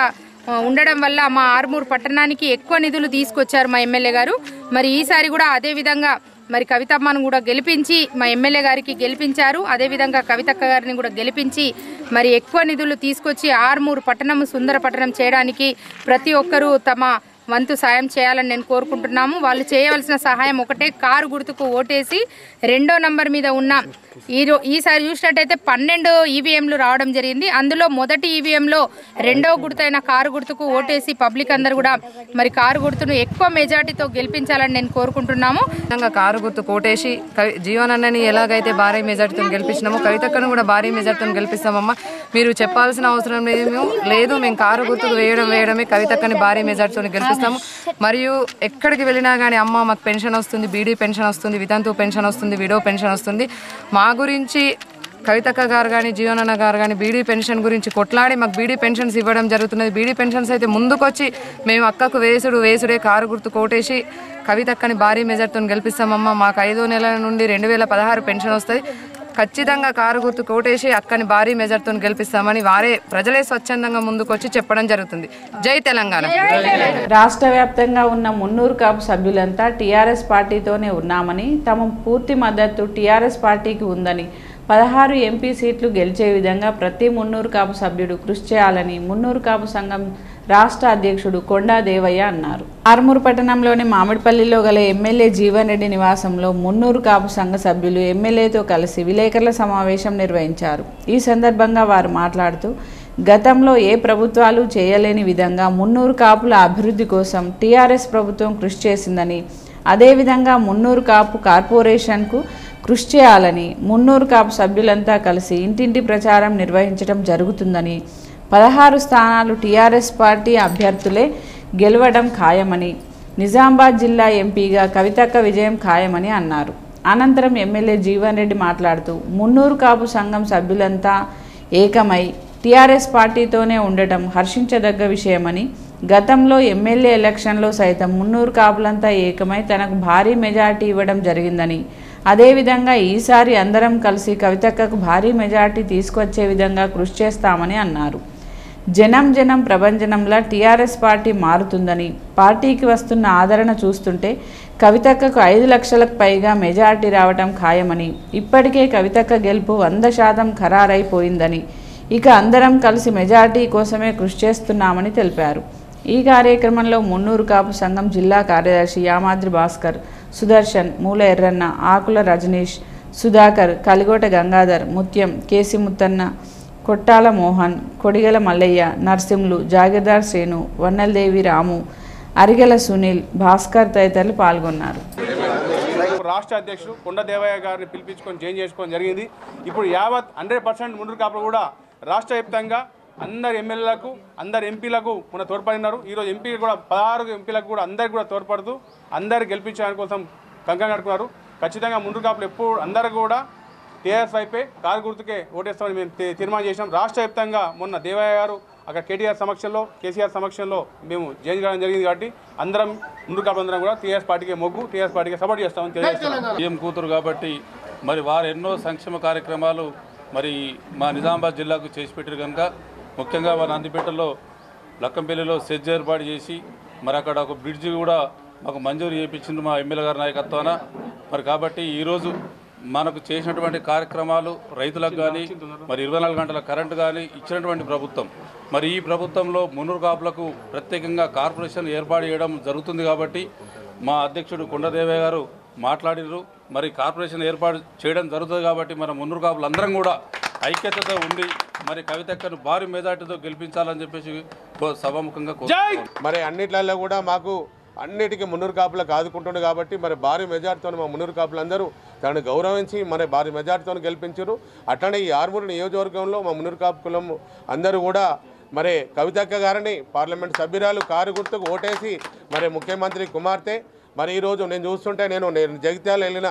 ఉండడం వల్ల మా ఆర్మూర్ పట్టణానికి ఎక్కువ నిధులు తీసుకొచ్చారు మా ఎమ్మెల్యే గారు. మరి ఈసారి కూడా అదే విధంగా మరి కవితమ్మను కూడా గెలిపించి మా ఎమ్మెల్యే గారికి గెలిపించారు. అదేవిధంగా కవితక్క గారిని కూడా గెలిపించి మరి ఎక్కువ నిధులు తీసుకొచ్చి ఆర్మూర్ పట్టణం సుందర పట్టణం చేయడానికి ప్రతి ఒక్కరూ తమ వంతు సాయం చేయాలని నేను కోరుకుంటున్నాము. వాళ్ళు చేయవలసిన సహాయం ఒకటే, కారు గుర్తుకు ఓటేసి 2వ నంబర్ మీద ఉన్న ఈసారి చూసినట్టయితే 12 ఈవీఎంలు రావడం జరిగింది. అందులో మొదటి ఈవీఎంలో 2వ గుర్తైన కారు గుర్తుకు ఓటేసి పబ్లిక్ అందరూ కూడా మరి కారు గుర్తును ఎక్కువ మెజార్టీతో గెలిపించాలని నేను కోరుకుంటున్నాము. కారు గుర్తుకు ఓటేసి జీవన్ అన్నని ఎలాగైతే భారీ మెజార్టీతో గెలిపించినామో కవితక్కను కూడా భారీ మెజార్టీతో గెలిపిస్తామమ్మా. మీరు చెప్పాల్సిన అవసరం లేదు. మేము కారు గుర్తుకు వేయడమే కవితక్కని భారీ మెజార్టీతో గెలిపిస్తాము. మరియు ఎక్కడికి వెళ్ళినా కానీ అమ్మ మాకు పెన్షన్ వస్తుంది, బీడీ పెన్షన్ వస్తుంది, వితంతు పెన్షన్ వస్తుంది, విడో పెన్షన్ వస్తుంది. మా గురించి కవితక్క గారు కానీ జీవనన్న గారు కానీ బీడీ పెన్షన్ గురించి కొట్లాడి మాకు బీడీ పెన్షన్స్ ఇవ్వడం జరుగుతున్నది. బీడీ పెన్షన్స్ అయితే ముందుకొచ్చి మేము అక్కకు వేసుడే కారు గుర్తు కోటేసి కవితక్కని భారీ మెజార్టీతో గెలిపిస్తామమ్మ. మాకు 5వ నెల నుండి 2016 పెన్షన్ వస్తుంది. ఖచ్చితంగా కారు గుర్తు కోటేసి అక్కని భారీ మెజార్టీతో గెలిపిస్తామని వారే ప్రజలే స్వచ్ఛందంగా ముందుకొచ్చి చెప్పడం జరుగుతుంది. జై తెలంగాణ. రాష్ట్ర వ్యాప్తంగా ఉన్న మున్నూరు కాపు సభ్యులంతా టీఆర్ఎస్ పార్టీతోనే ఉన్నామని, తమ పూర్తి మద్దతు టీఆర్ఎస్ పార్టీకి ఉందని, 16 ఎంపీ సీట్లు గెలిచే విధంగా ప్రతి మున్నూరు కాపు సభ్యుడు కృషి చేయాలని మున్నూరు కాపు సంఘం రాష్ట్ర అధ్యక్షుడు కొండా దేవయ్య అన్నారు. ఆర్మూరు పట్టణంలోని మామిడిపల్లిలో గల ఎమ్మెల్యే జీవన్ రెడ్డి నివాసంలో మున్నూరు కాపు సంఘ సభ్యులు ఎమ్మెల్యేతో కలిసి విలేకరుల సమావేశం నిర్వహించారు. ఈ సందర్భంగా వారు మాట్లాడుతూ, గతంలో ఏ ప్రభుత్వాలు చేయలేని విధంగా మున్నూరు కాపుల అభివృద్ధి కోసం టీఆర్ఎస్ ప్రభుత్వం కృషి చేసిందని, అదేవిధంగా మున్నూరు కాపు కార్పొరేషన్కు కృషి చేయాలని మున్నూరు కాపు సభ్యులంతా కలిసి ఇంటింటి ప్రచారం నిర్వహించడం జరుగుతుందని, 16 స్థానాలు టీఆర్ఎస్ పార్టీ అభ్యర్థులే గెలవడం ఖాయమని, నిజామాబాద్ జిల్లా ఎంపీగా కవితక్క విజయం ఖాయమని అన్నారు. అనంతరం ఎమ్మెల్యే జీవన్ రెడ్డి మాట్లాడుతూ, మున్నూరు కాపు సంఘం సభ్యులంతా ఏకమై టీఆర్ఎస్ పార్టీతోనే ఉండటం హర్షించదగ్గ విషయమని, గతంలో ఎమ్మెల్యే ఎలక్షన్లో సైతం మున్నూరు కాపులంతా ఏకమై తనకు భారీ మెజార్టీ ఇవ్వడం జరిగిందని, అదేవిధంగా ఈసారి అందరం కలిసి కవితక్కకు భారీ మెజార్టీ తీసుకొచ్చే విధంగా కృషి చేస్తామని అన్నారు. జనం ప్రభంజనంలా టీఆర్ఎస్ పార్టీ మారుతుందని, పార్టీకి వస్తున్న ఆదరణ చూస్తుంటే కవితక్కకు 5 లక్షలకు పైగా మెజార్టీ రావటం ఖాయమని, ఇప్పటికే కవితక్క గెలుపు 100% ఖరారైపోయిందని, ఇక అందరం కలిసి మెజార్టీ కోసమే కృషి చేస్తున్నామని తెలిపారు. ఈ కార్యక్రమంలో మున్నూరు కాపు సంఘం జిల్లా కార్యదర్శి యామాద్రి భాస్కర్, సుదర్శన్, మూల ఎర్రన్న, ఆకుల రజనీష్, సుధాకర్, కలిగోట గంగాధర్, ముత్యం, కేసి ముత్తన్న, కొట్టాల మోహన్, కొడిగల మల్లయ్య, నర్సింహులు, జాగీర్దార్ శ్రీను, వన్నెలదేవి రాము, అరిగెల సునీల్, భాస్కర్ తదితరులు పాల్గొన్నారు. రాష్ట్ర అధ్యక్షుడు కొండ దేవయ్య గారిని పిలిపించుకొని జాయిన్ చేసుకోవడం జరిగింది. ఇప్పుడు యావత్ 100% మున్నూరు కాపులు కూడా రాష్ట్ర వ్యాప్తంగా అందరు ఎమ్మెల్యేలకు, అందరు ఎంపీలకు మన తోడ్పడినారు. ఈరోజు ఎంపీ కూడా 16 ఎంపీలకు కూడా అందరికి కూడా తోడ్పడుతూ అందరు గెలిపించడానికి కోసం కంకణం కట్టుకున్నారు. ఖచ్చితంగా మున్నూరు కాపులు ఎప్పుడు అందరూ కూడా టీఆర్ఎస్ వైపే కారు గుర్తుకే ఓటేస్తామని మేము తీర్మానం చేసినాం. రాష్ట్ర వ్యాప్తంగా మొన్న దేవయ్య గారు అక్కడ కేటీఆర్ సమక్షంలో, కేసీఆర్ సమక్షంలో మేము జాయిన్ కావడం జరిగింది. కాబట్టి అందరం మున్నూరు కాపులు అందరం కూడా టీఆర్ఎస్ పార్టీకే మొగ్గు, టీఆర్ఎస్ పార్టీకి సపోర్ట్ చేస్తామని తెలియజేస్తున్నాం. సీఎం కూతురు కాబట్టి మరి వారు ఎన్నో సంక్షేమ కార్యక్రమాలు మరి మా నిజామాబాద్ జిల్లాకు చేసి పెట్టారు కనుక, ముఖ్యంగా మన నందిపేటలో లక్కంపల్లిలో సెజ్ ఏర్పాటు చేసి మరి అక్కడ ఒక బ్రిడ్జి కూడా మాకు మంజూరు చేయించింది మా ఎమ్మెల్యే గారి నాయకత్వాన. మరి కాబట్టి ఈరోజు మనకు చేసినటువంటి కార్యక్రమాలు రైతులకు కానీ మరి 24 గంటల కరెంటు కానీ ఇచ్చినటువంటి ప్రభుత్వం. మరి ఈ ప్రభుత్వంలో మున్నూరు కాపులకు ప్రత్యేకంగా కార్పొరేషన్ ఏర్పాటు చేయడం జరుగుతుంది. కాబట్టి మా అధ్యక్షుడు కొండదేవయ్య గారు మాట్లాడినారు. మరి కార్పొరేషన్ ఏర్పాటు చేయడం జరుగుతుంది కాబట్టి మన మున్నూరు కాపులు అందరం కూడా ఐక్యతతో ఉండి మరి కవితక్కను భారీ మెజార్టీతో గెలిపించాలని చెప్పేసి సభాముఖంగా మరి అన్నిట్లలో కూడా మాకు అన్నిటికీ మున్నూరు కాపులకు ఆదుకుంటుండే కాబట్టి మరి భారీ మెజార్టీతో మా మున్నూరు కాపులందరూ తనను గౌరవించి మరి భారీ మెజార్టీతో గెలిపించారు. అట్లనే ఈ ఆర్మూరు నియోజకవర్గంలో మా మున్నూరు కాపు కులం అందరూ కూడా మరి కవితక్క గారిని పార్లమెంట్ సభ్యురాలు కారు గుర్తుకు ఓటేసి మరి ముఖ్యమంత్రి కుమార్తె మరి ఈరోజు నేను చూస్తుంటే నేను జగిత్యాల వెళ్ళిన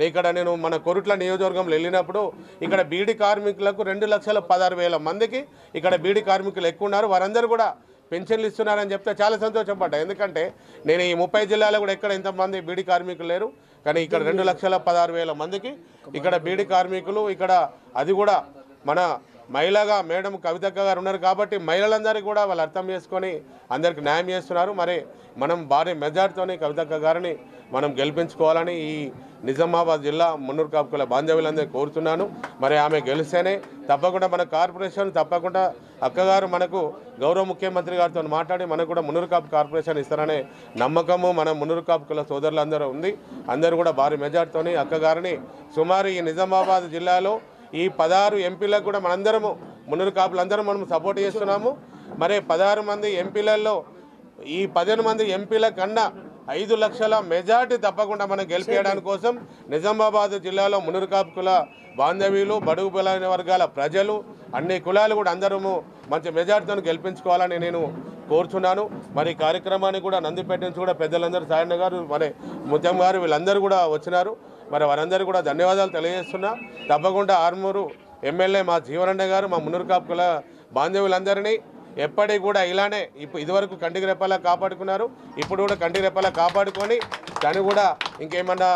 ఇక్కడ నేను మన కొరుట్ల నియోజకవర్గంలో వెళ్ళినప్పుడు ఇక్కడ బీడీ కార్మికులకు 2,16,000 మందికి ఇక్కడ బీడీ కార్మికులు ఎక్కువ ఉన్నారు. వారందరూ కూడా పెన్షన్లు ఇస్తున్నారని చెప్తే చాలా సంతోషపడ్డా. ఎందుకంటే నేను ఈ 30 జిల్లాలో కూడా ఎక్కడ ఇంతమంది బీడీ కార్మికులు లేరు, కానీ ఇక్కడ 2,16,000 మందికి ఇక్కడ బీడీ కార్మికులు ఇక్కడ అది కూడా మన మహిళగా మేడం కవితక్క గారు ఉన్నారు కాబట్టి మహిళలందరికీ కూడా వాళ్ళు అర్థం చేసుకొని అందరికి న్యాయం చేస్తున్నారు. మరి మనం భారీ మెజార్టీతోని కవితక్క గారిని మనం గెలిపించుకోవాలని ఈ నిజామాబాద్ జిల్లా మున్నూరు కాపుల బాంధవ్యులందరూ కోరుతున్నాను. మరి ఆమె గెలిస్తేనే తప్పకుండా మన కార్పొరేషన్ తప్పకుండా అక్కగారు మనకు గౌరవ ముఖ్యమంత్రి గారితో మాట్లాడి మనకు కూడా మున్నూరు కాపు కార్పొరేషన్ ఇస్తారనే నమ్మకము మన మున్నూరు కాపుల సోదరులందరూ ఉంది. అందరూ కూడా భారీ మెజార్టీతోని అక్కగారిని సుమారు ఈ నిజామాబాద్ జిల్లాలో ఈ 16 ఎంపీలకు కూడా మనందరము మున్నూరు కాపులందరం మనం సపోర్ట్ చేస్తున్నాము. మరి 16 మంది ఎంపీలలో ఈ 15 మంది ఎంపీల కన్నా 5 లక్షల మెజార్టీ తప్పకుండా మనం గెలిపించడానికి కోసం నిజామాబాద్ జిల్లాలో మున్నూరు కాపుల బాంధవ్యులు, బడుగు బలైన వర్గాల ప్రజలు అన్ని కులాలు కూడా అందరము మంచి మెజార్టీతో గెలిపించుకోవాలని నేను కోరుచున్నాను. మరి ఈ కార్యక్రమాన్ని కూడా నందిపేట నుంచి కూడా పెద్దలందరూ సాయన్న గారు మరి ముత్యం గారు వీళ్ళందరూ కూడా వచ్చినారు. మరి వారందరూ కూడా ధన్యవాదాలు తెలియజేస్తున్నా. తప్పకుండా ఆర్మూరు ఎమ్మెల్యే మా జీవనన్న గారు మా మున్నూరు కాపు కుల బాంధవులందరినీ ఎప్పటికీ కూడా ఇలానే ఇదివరకు కంటికి రెప్పలా కాపాడుకున్నారు. ఇప్పుడు కూడా కంటికి రెప్పలా కాపాడుకొని దాన్ని కూడా ఇంకేమన్నా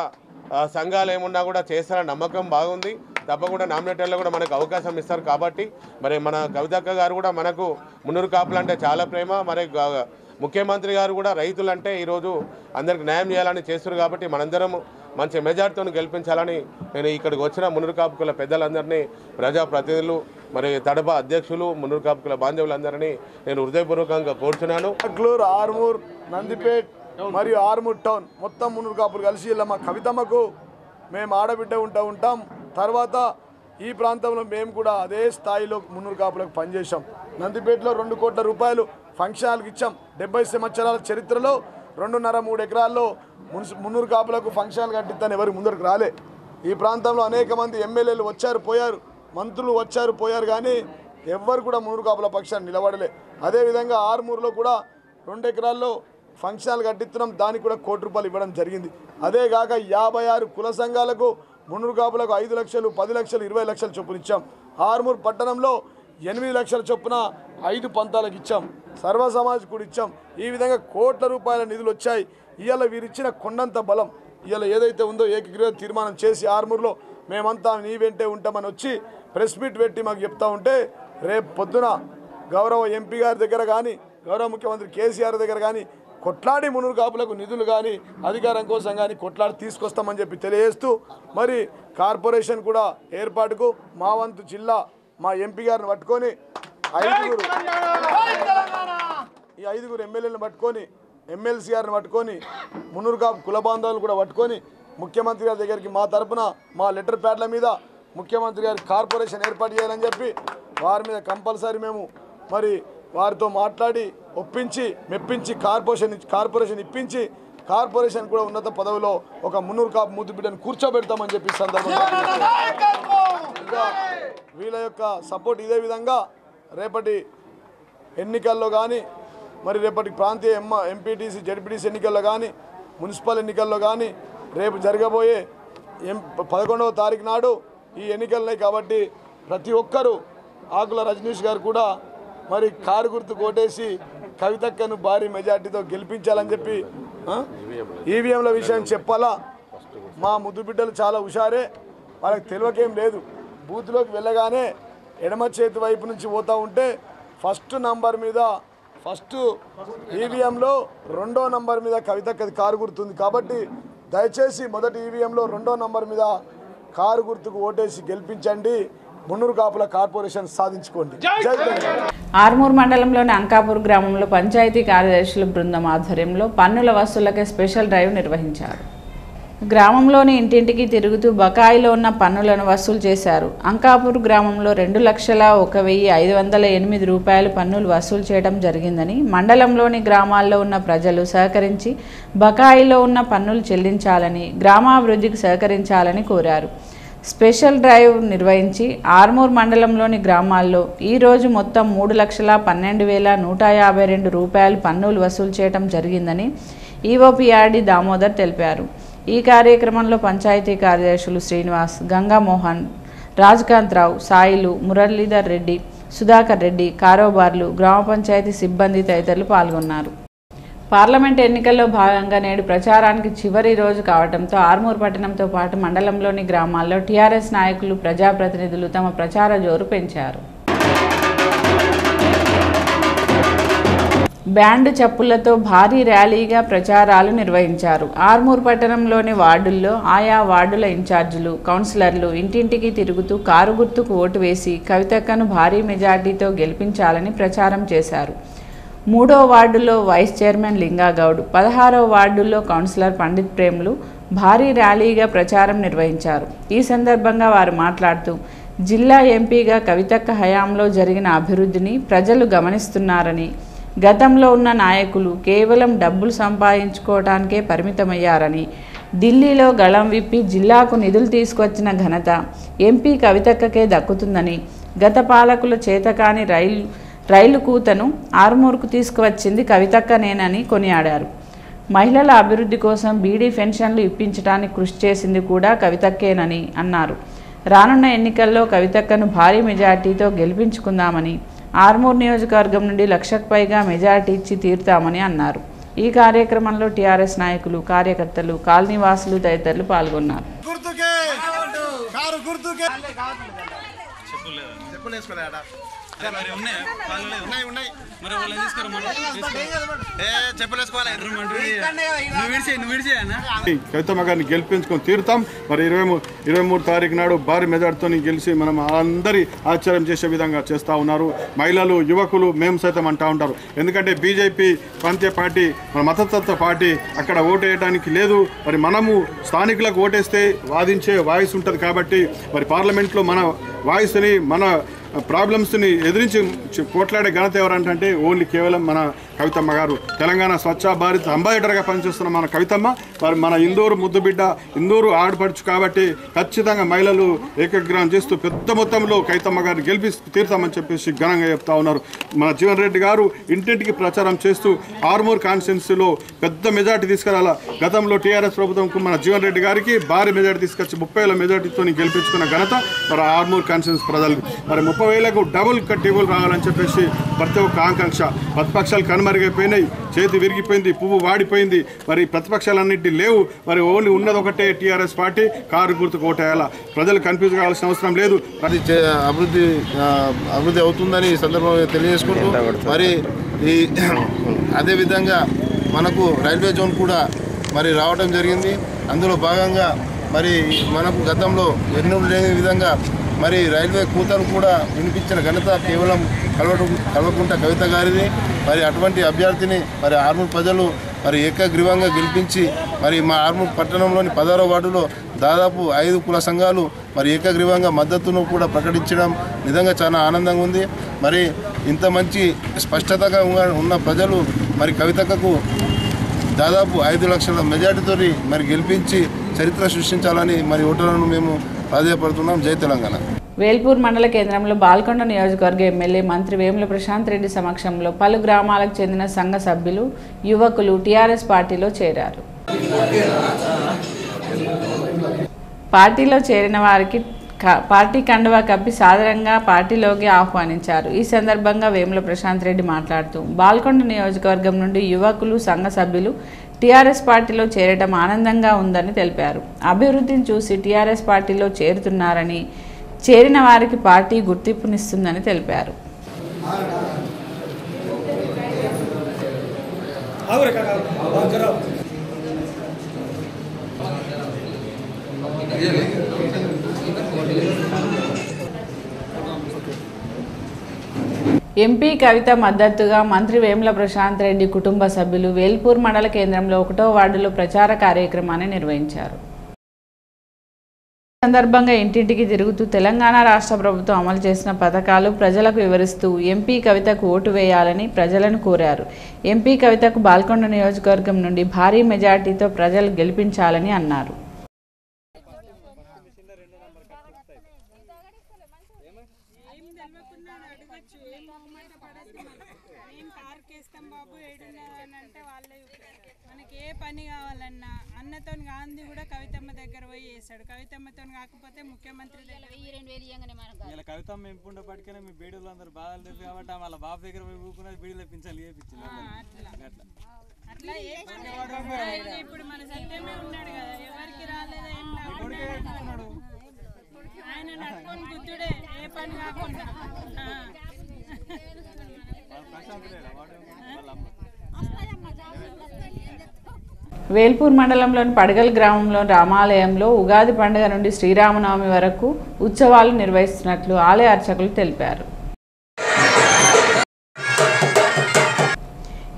సంఘాలు ఏమున్నా కూడా చేస్తారని నమ్మకం బాగుంది. తప్పకుండా నామినేటర్లో కూడా మనకు అవకాశం ఇస్తారు. కాబట్టి మరి మన కవితక్క గారు కూడా మనకు మున్నూరు కాపులు అంటే చాలా ప్రేమ. మరి ముఖ్యమంత్రి గారు కూడా రైతులంటే ఈరోజు అందరికి న్యాయం చేయాలని చేస్తున్నారు. కాబట్టి మనందరం మంచి మెజార్టీతో గెలిపించాలని నేను ఇక్కడికి వచ్చిన మున్నూరు కాపు కుల పెద్దలందరినీ, ప్రజాప్రతినిధులు, మరి తడప అధ్యక్షులు, మున్నూరు కాపు కుల బాంధవులందరినీ నేను హృదయపూర్వకంగా కోరుచున్నాను. అగ్లూరు, ఆర్మూర్, నందిపేట్ మరియు ఆర్మూర్ టౌన్ మొత్తం మున్నూరు కాపులు కలిసి ఇలా మా కవితమ్మకు మేము ఆడబిడ్డ ఉంటాం. తర్వాత ఈ ప్రాంతంలో మేము కూడా అదే స్థాయిలో మున్నూరు కాపులకు పనిచేసాం. నందిపేటలో 2 కోట్ల రూపాయలు ఫంక్షన్ హాల్కి ఇచ్చాం. 70 సంవత్సరాల చరిత్రలో 2.5-3 ఎకరాల్లో మున్నూరు కాపులకు ఫంక్షన్ హాల్ కట్టిద్దని ఎవరు ముందరకు రాలే. ఈ ప్రాంతంలో అనేక మంది ఎమ్మెల్యేలు వచ్చారు పోయారు, మంత్రులు వచ్చారు పోయారు, కానీ ఎవ్వరు కూడా మున్నూరు కాపుల పక్షాన్ని నిలబడలే. అదేవిధంగా ఆర్మూరులో కూడా 2 ఎకరాల్లో ఫంక్షన్ హాల్ కట్టిస్తున్నాం. దానికి కూడా 1 కోటి రూపాయలు ఇవ్వడం జరిగింది. అదేగాక 56 కుల సంఘాలకు మున్నూరు కాపులకు 5 లక్షలు, 10 లక్షలు, 20 లక్షలు చొప్పున ఇచ్చాం. ఆర్మూర్ పట్టణంలో 8 లక్షల చొప్పున 5 పంతాలకు ఇచ్చాం. సర్వ సమాజ్ కూడా ఇచ్చాం. ఈ విధంగా కోట్ల రూపాయల నిధులు వచ్చాయి. ఇవాళ వీరిచ్చిన కొండంత బలం ఇవాళ ఏదైతే ఉందో ఏకగ్రీవ తీర్మానం చేసి ఆర్మూర్లో మేమంతా నీ వెంటే ఉంటామని వచ్చి ప్రెస్ మీట్ పెట్టి మాకు చెప్తా ఉంటే, రేపు పొద్దున గౌరవ ఎంపీ గారి దగ్గర కానీ గౌరవ ముఖ్యమంత్రి కేసీఆర్ దగ్గర కానీ కొట్లాడి మున్నూరు కాపులకు నిధులు కానీ అధికారం కోసం కానీ కొట్లాడి తీసుకొస్తామని చెప్పి తెలియజేస్తూ, మరి కార్పొరేషన్ కూడా ఏర్పాటుకు మా వంతు జిల్లా మా ఎంపీ గారిని పట్టుకొని 5 ఎమ్మెల్యేలను పట్టుకొని ఎమ్మెల్సీ గారిని పట్టుకొని మున్నూరు కాపు కుల బాంధవులు కూడా పట్టుకొని ముఖ్యమంత్రి గారి దగ్గరికి మా తరపున మా లెటర్ ప్యాడ్ల మీద ముఖ్యమంత్రి గారి కార్పొరేషన్ ఏర్పాటు చేయాలని చెప్పి వారి మీద కంపల్సరీ మేము మరి వారితో మాట్లాడి ఒప్పించి మెప్పించి కార్పొరేషన్ ఇప్పించి కార్పొరేషన్ కూడా ఉన్నత పదవిలో ఒక మున్నూరు కాపు ముద్దు బిడ్డను కూర్చోబెడతామని చెప్పి సందర్భంగా ఇంకా వీళ్ళ యొక్క సపోర్ట్ ఇదే విధంగా రేపటి ఎన్నికల్లో కానీ మరి రేపటి ప్రాంతీయ ఎంపీటీసీ జడ్పీటీసీ ఎన్నికల్లో కానీ మున్సిపల్ ఎన్నికల్లో కానీ రేపు జరగబోయే 11వ తారీఖు నాడు ఈ ఎన్నికలున్నాయి. కాబట్టి ప్రతి ఒక్కరూ ఆకుల రజనీష్ గారు కూడా మరి కారు గుర్తు కోటేసి కవితక్కను భారీ మెజార్టీతో గెలిపించాలని చెప్పి ఈవీఎంల విషయం చెప్పాలా. మా ముద్దు బిడ్డలు చాలా హుషారే, వాళ్ళకి తెలియకేం లేదు. బూత్లోకి వెళ్ళగానే ఎడమ చేతి వైపు నుంచి పోతూ ఉంటే ఫస్ట్ నంబర్ మీద ఫస్ట్ ఈవీఎంలో 2వ నంబర్ మీద కవితక్కది కారు గుర్తుంది. కాబట్టి దయచేసి మొదటి ఈవీఎంలో 2వ నంబర్ మీద కారు గుర్తుకు ఓటేసి గెలిపించండి. మున్నూరు కాపుల కార్పొరేషన్ సాధించుకోండి. ఆర్మూర్ మండలంలోని అంకాపూర్ గ్రామంలో పంచాయతీ కార్యదర్శుల బృందం ఆధ్వర్యంలో పన్నుల వసూళ్లకే స్పెషల్ డ్రైవ్ నిర్వహించారు. గ్రామంలోని ఇంటింటికి తిరుగుతూ బకాయిలో ఉన్న పన్నులను వసూలు చేశారు. అంకాపూర్ గ్రామంలో 2,01,508 రూపాయలు పన్నులు వసూలు చేయడం జరిగిందని, మండలంలోని గ్రామాల్లో ఉన్న ప్రజలు సహకరించి బకాయిలో ఉన్న పన్నులు చెల్లించాలని, గ్రామాభివృద్ధికి సహకరించాలని కోరారు. స్పెషల్ డ్రైవ్ నిర్వహించి ఆర్మూర్ మండలంలోని గ్రామాల్లో ఈరోజు మొత్తం 3,12,152 రూపాయలు పన్నులు వసూలు చేయడం జరిగిందని ఈఓపీఆర్డి దామోదర్ తెలిపారు. ఈ కార్యక్రమంలో పంచాయతీ కార్యదర్శులు శ్రీనివాస్, గంగామోహన్, రాజ్కాంతరావు, సాయిలు, మురళీధర్ రెడ్డి, సుధాకర్ రెడ్డి, కారోబార్లు, గ్రామ పంచాయతీ సిబ్బంది తదితరులు పాల్గొన్నారు. పార్లమెంట్ ఎన్నికల్లో భాగంగా నేడు ప్రచారానికి చివరి రోజు కావడంతో ఆర్మూర్ పట్టణంతో పాటు మండలంలోని గ్రామాల్లో టీఆర్ఎస్ నాయకులు, ప్రజాప్రతినిధులు తమ ప్రచార జోరు పెంచారు. బ్యాండ్ చప్పులతో భారీ ర్యాలీగా ప్రచారాలు నిర్వహించారు. ఆర్మూర్ పట్టణంలోని వార్డుల్లో ఆయా వార్డుల ఇన్ఛార్జీలు, కౌన్సిలర్లు ఇంటింటికి తిరుగుతూ కారు గుర్తుకు ఓటు వేసి కవితక్కను భారీ మెజార్టీతో గెలిపించాలని ప్రచారం చేశారు. 3వ వార్డులో వైస్ చైర్మన్ లింగాగౌడ్, 16వ వార్డుల్లో కౌన్సిలర్ పండిత్ ప్రేమ్లు భారీ ర్యాలీగా ప్రచారం నిర్వహించారు. ఈ సందర్భంగా వారు మాట్లాడుతూ జిల్లా ఎంపీగా కవితక్క హయాంలో జరిగిన అభివృద్ధిని ప్రజలు గమనిస్తున్నారని, గతంలో ఉన్న నాయకులు కేవలం డబ్బులు సంపాదించుకోవడానికే పరిమితమయ్యారని, ఢిల్లీలో గళం విప్పి జిల్లాకు నిధులు తీసుకొచ్చిన ఘనత ఎంపీ కవితక్కకే దక్కుతుందని, గత పాలకుల చేతకాని రైలు కూతను ఆర్మూర్కు తీసుకువచ్చింది కవితక్కనేనని కొనియాడారు. మహిళల అభివృద్ధి కోసం బీడీ పెన్షన్లు ఇప్పించడానికి కృషి చేసింది కూడా కవితక్కేనని అన్నారు. రానున్న ఎన్నికల్లో కవితక్కను భారీ మెజార్టీతో గెలిపించుకుందామని, ఆర్మూర్ నియోజకవర్గం నుండి 1,00,000కు పైగా మెజార్టీ ఇచ్చి తీరుతామని అన్నారు. ఈ కార్యక్రమంలో టీఆర్ఎస్ నాయకులు, కార్యకర్తలు, కాలనీవాసులు తదితరులు పాల్గొన్నారు. కవితమ్మ గారిని గెలిపించుకొని తీరుతాం. మరి 23 తారీఖు నాడు భారీ మెజార్టీతో గెలిచి మనం అందరి ఆశ్చర్యం చేసే విధంగా చేస్తూ ఉన్నారు. మహిళలు, యువకులు మేము సైతం అంటూ ఉంటారు. ఎందుకంటే బీజేపీ ప్రాంతీయ పార్టీ, మన మతతత్వ పార్టీ, అక్కడ ఓటు వేయడానికి లేదు. మరి మనము స్థానికులకు ఓటేస్తే వాదించే వాయిస్ ఉంటుంది కాబట్టి మరి పార్లమెంట్లో మన వాయిస్ని, మన ప్రాబ్లమ్స్ని ఎదిరించి పోట్లాడే ఘనత ఎవరంటే ఓన్లీ కేవలం మన కవితమ్మ గారు. తెలంగాణ స్వచ్ఛ భారత్ అంబాసిడర్గా పనిచేస్తున్న మన కవితమ్మ మరి మన ఇందూరు ముద్దుబిడ్డ, ఇందూరు ఆడపడుచు కాబట్టి ఖచ్చితంగా మహిళలు ఏకగ్రహం చేస్తూ పెద్ద మొత్తంలో కవితమ్మ గారిని గెలిపి తీరుతామని చెప్పేసి ఘనంగా చెప్తా ఉన్నారు. మన జీవన్ రెడ్డి గారు ఇంటింటికి ప్రచారం చేస్తూ ఆర్మూర్ కాన్స్టిట్యున్సీలో పెద్ద మెజార్టీ తీసుకురాల. గతంలో టీఆర్ఎస్ ప్రభుత్వంకు మన జీవన్ రెడ్డి గారికి భారీ మెజార్టీ తీసుకొచ్చి 30,000 మెజార్టీతో గెలిపించుకున్న ఘనత మరి ఆర్మూర్ కాన్స్టిట్యున్సీ ప్రజలు. మరి 30,000కు డబుల్ రావాలని చెప్పేసి ప్రతి ఒక్క ఆకాంక్ష. ప్రతిపక్షాలు కనుమరుగైపోయినాయి, చేతి విరిగిపోయింది, పువ్వు వాడిపోయింది. మరి ప్రతిపక్షాలన్నింటి లేవు. మరి ఓన్లీ ఉన్నది ఒకటే టీఆర్ఎస్ పార్టీ. కారు గుర్తుకు ఓటేయాల. ప్రజలు కన్ఫ్యూజ్ కావాల్సిన అవసరం లేదు. అది అభివృద్ధి అవుతుందని ఈ సందర్భంగా తెలియజేసుకుంటూ మరి అదేవిధంగా మనకు రైల్వే జోన్ కూడా మరి రావడం జరిగింది. అందులో భాగంగా మరి మనకు గతంలో ఎన్నడూ లేని విధంగా మరి రైల్వే కూతను కూడా వినిపించిన ఘనత కేవలం కల్వకుంట్ల కవిత గారిది. మరి అటువంటి అభ్యర్థిని మరి ఆర్మూర్ ప్రజలు మరి ఏకగ్రీవంగా గెలిపించి మరి మా ఆర్మూర్ పట్టణంలోని 16వ వార్డులో దాదాపు 5 కుల సంఘాలు మరి ఏకగ్రీవంగా మద్దతును కూడా ప్రకటించడం నిజంగా చాలా ఆనందంగా ఉంది. మరి ఇంత మంచి స్పష్టతగా ఉన్న ప్రజలు మరి కవితకు దాదాపు 5 లక్షల మెజార్టీతో మరి గెలిపించి చరిత్ర సృష్టించాలని మరి ఓటర్లను మేము ప్రాధాన్యపడుతున్నాం. జై తెలంగాణ. వేల్పూర్ మండల కేంద్రంలో బాల్కొండ నియోజకవర్గ ఎమ్మెల్యే మంత్రి వేముల ప్రశాంత్ రెడ్డి సమక్షంలో పలు గ్రామాలకు చెందిన సంఘ సభ్యులు, యువకులు టీఆర్ఎస్ పార్టీలో చేరారు. పార్టీలో చేరిన వారికి పార్టీ కండువా కప్పి సాదరంగా పార్టీలోకి ఆహ్వానించారు. ఈ సందర్భంగా వేముల ప్రశాంత్ రెడ్డి మాట్లాడుతూ బాల్కొండ నియోజకవర్గం నుండి యువకులు, సంఘ సభ్యులు టీఆర్ఎస్ పార్టీలో చేరడం ఆనందంగా ఉందని తెలిపారు. అభివృద్ధిని చూసి టీఆర్ఎస్ పార్టీలో చేరుతున్నారని, చేరిన వారికి పార్టీ గుర్తింపునిస్తుందని తెలిపారు. ఎంపీ కవిత మద్దతుగా మంత్రి వేముల ప్రశాంత్ రెడ్డి కుటుంబ సభ్యులు వేల్పూర్ మండల కేంద్రంలో 1వ వార్డులో ప్రచార కార్యక్రమాన్ని నిర్వహించారు. ఈ సందర్భంగా ఇంటింటికి తిరుగుతూ తెలంగాణ రాష్ట్ర ప్రభుత్వం అమలు చేసిన పథకాలు ప్రజలకు వివరిస్తూ ఎంపీ కవితకు ఓటు వేయాలని ప్రజలను కోరారు. ఎంపీ కవితకు బాల్కొండ నియోజకవర్గం నుండి భారీ మెజార్టీతో ప్రజలు గెలిపించాలని అన్నారు. పని కావాలన్నా అన్నతో గాంధీ కూడా కవితమ్మ దగ్గర పోయి చేశాడు. కవితమ్మతో కాకపోతే ముఖ్యమంత్రి దగ్గర కవితమ్మ ఎంపుండ పట్టుకునే మీ బీడీలు అందరూ బాధలు తెలుసు కాబట్టి వాళ్ళ బాబు దగ్గర పోయి ఊకున్నది బీడీలు పెంచాలి అట్లా ఏ పని ఇప్పుడు మన సత్యమే ఉన్నాడు కదా, ఎవరికి రాలేదు ఏం ఆయన నడుకొని బుద్ధుడే ఏ పని కాకుండా. వేల్పూర్ మండలంలోని పడగల్ గ్రామంలోని రామాలయంలో ఉగాది పండుగ నుండి శ్రీరామనవమి వరకు ఉత్సవాలు నిర్వహిస్తున్నట్లు ఆలయ అర్చకులు తెలిపారు.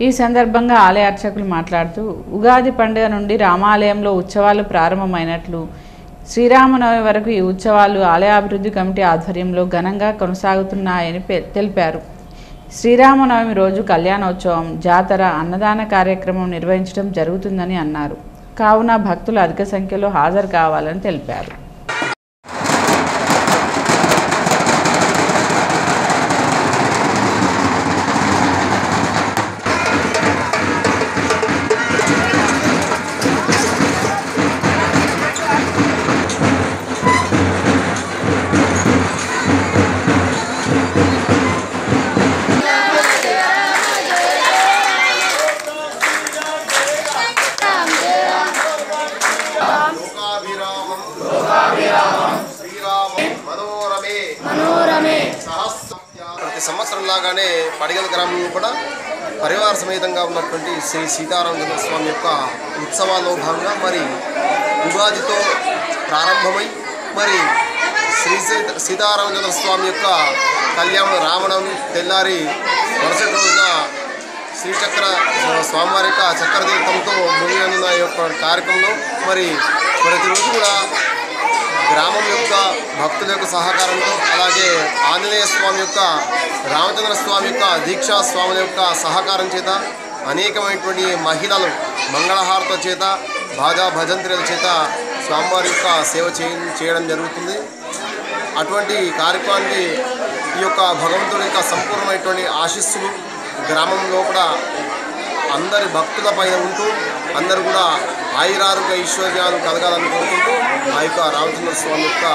ఈ సందర్భంగా ఆలయ అర్చకులు మాట్లాడుతూ ఉగాది పండుగ నుండి రామాలయంలో ఉత్సవాలు ప్రారంభమైనట్లు, శ్రీరామనవమి వరకు ఈ ఉత్సవాలు ఆలయాభివృద్ధి కమిటీ ఆధ్వర్యంలో ఘనంగా కొనసాగుతున్నాయని తెలిపారు. శ్రీరామనవమి రోజు కళ్యాణోత్సవం, జాతర, అన్నదాన కార్యక్రమం నిర్వహించడం జరుగుతుందని అన్నారు. కావున భక్తులు అధిక సంఖ్యలో హాజరు కావాలని తెలిపారు. పరివార సమేతంగా ఉన్నటువంటి శ్రీ సీతారామచంద్ర స్వామి యొక్క ఉత్సవాల్లో భాగంగా మరి ఉగాదితో ప్రారంభమై మరి శ్రీ సీతారామచంద్ర స్వామి యొక్క కళ్యాణం రావడం తెల్లారి మరుసటి రోజున శ్రీచక్ర స్వామివారి యొక్క చక్రతీర్థంతో ముగియనున్న యొక్క కార్యక్రమంలో మరి ప్రతిరోజు కూడా గ్రామం యొక్క భక్తుల యొక్క సహకారంతో అలాగే ఆంజనేయ స్వామి యొక్క రామచంద్ర స్వామి యొక్క దీక్షా స్వాముల యొక్క సహకారం చేత అనేకమైనటువంటి మహిళలు మంగళహారతుల చేత బాజా భజంత్రుల చేత స్వామివారి యొక్క సేవ చేయడం జరుగుతుంది. అటువంటి కార్యక్రమానికి ఈ యొక్క భగవంతుడి యొక్క సంపూర్ణమైనటువంటి ఆశీస్సులు గ్రామం లోపల అందరి భక్తుల పైన ఉంటూ అందరూ కూడా ఆయురారోగ్య ఐశ్వర్యాలు కలగాలని కోరుకుంటూ ఆ యొక్క రామచంద్ర స్వామి యొక్క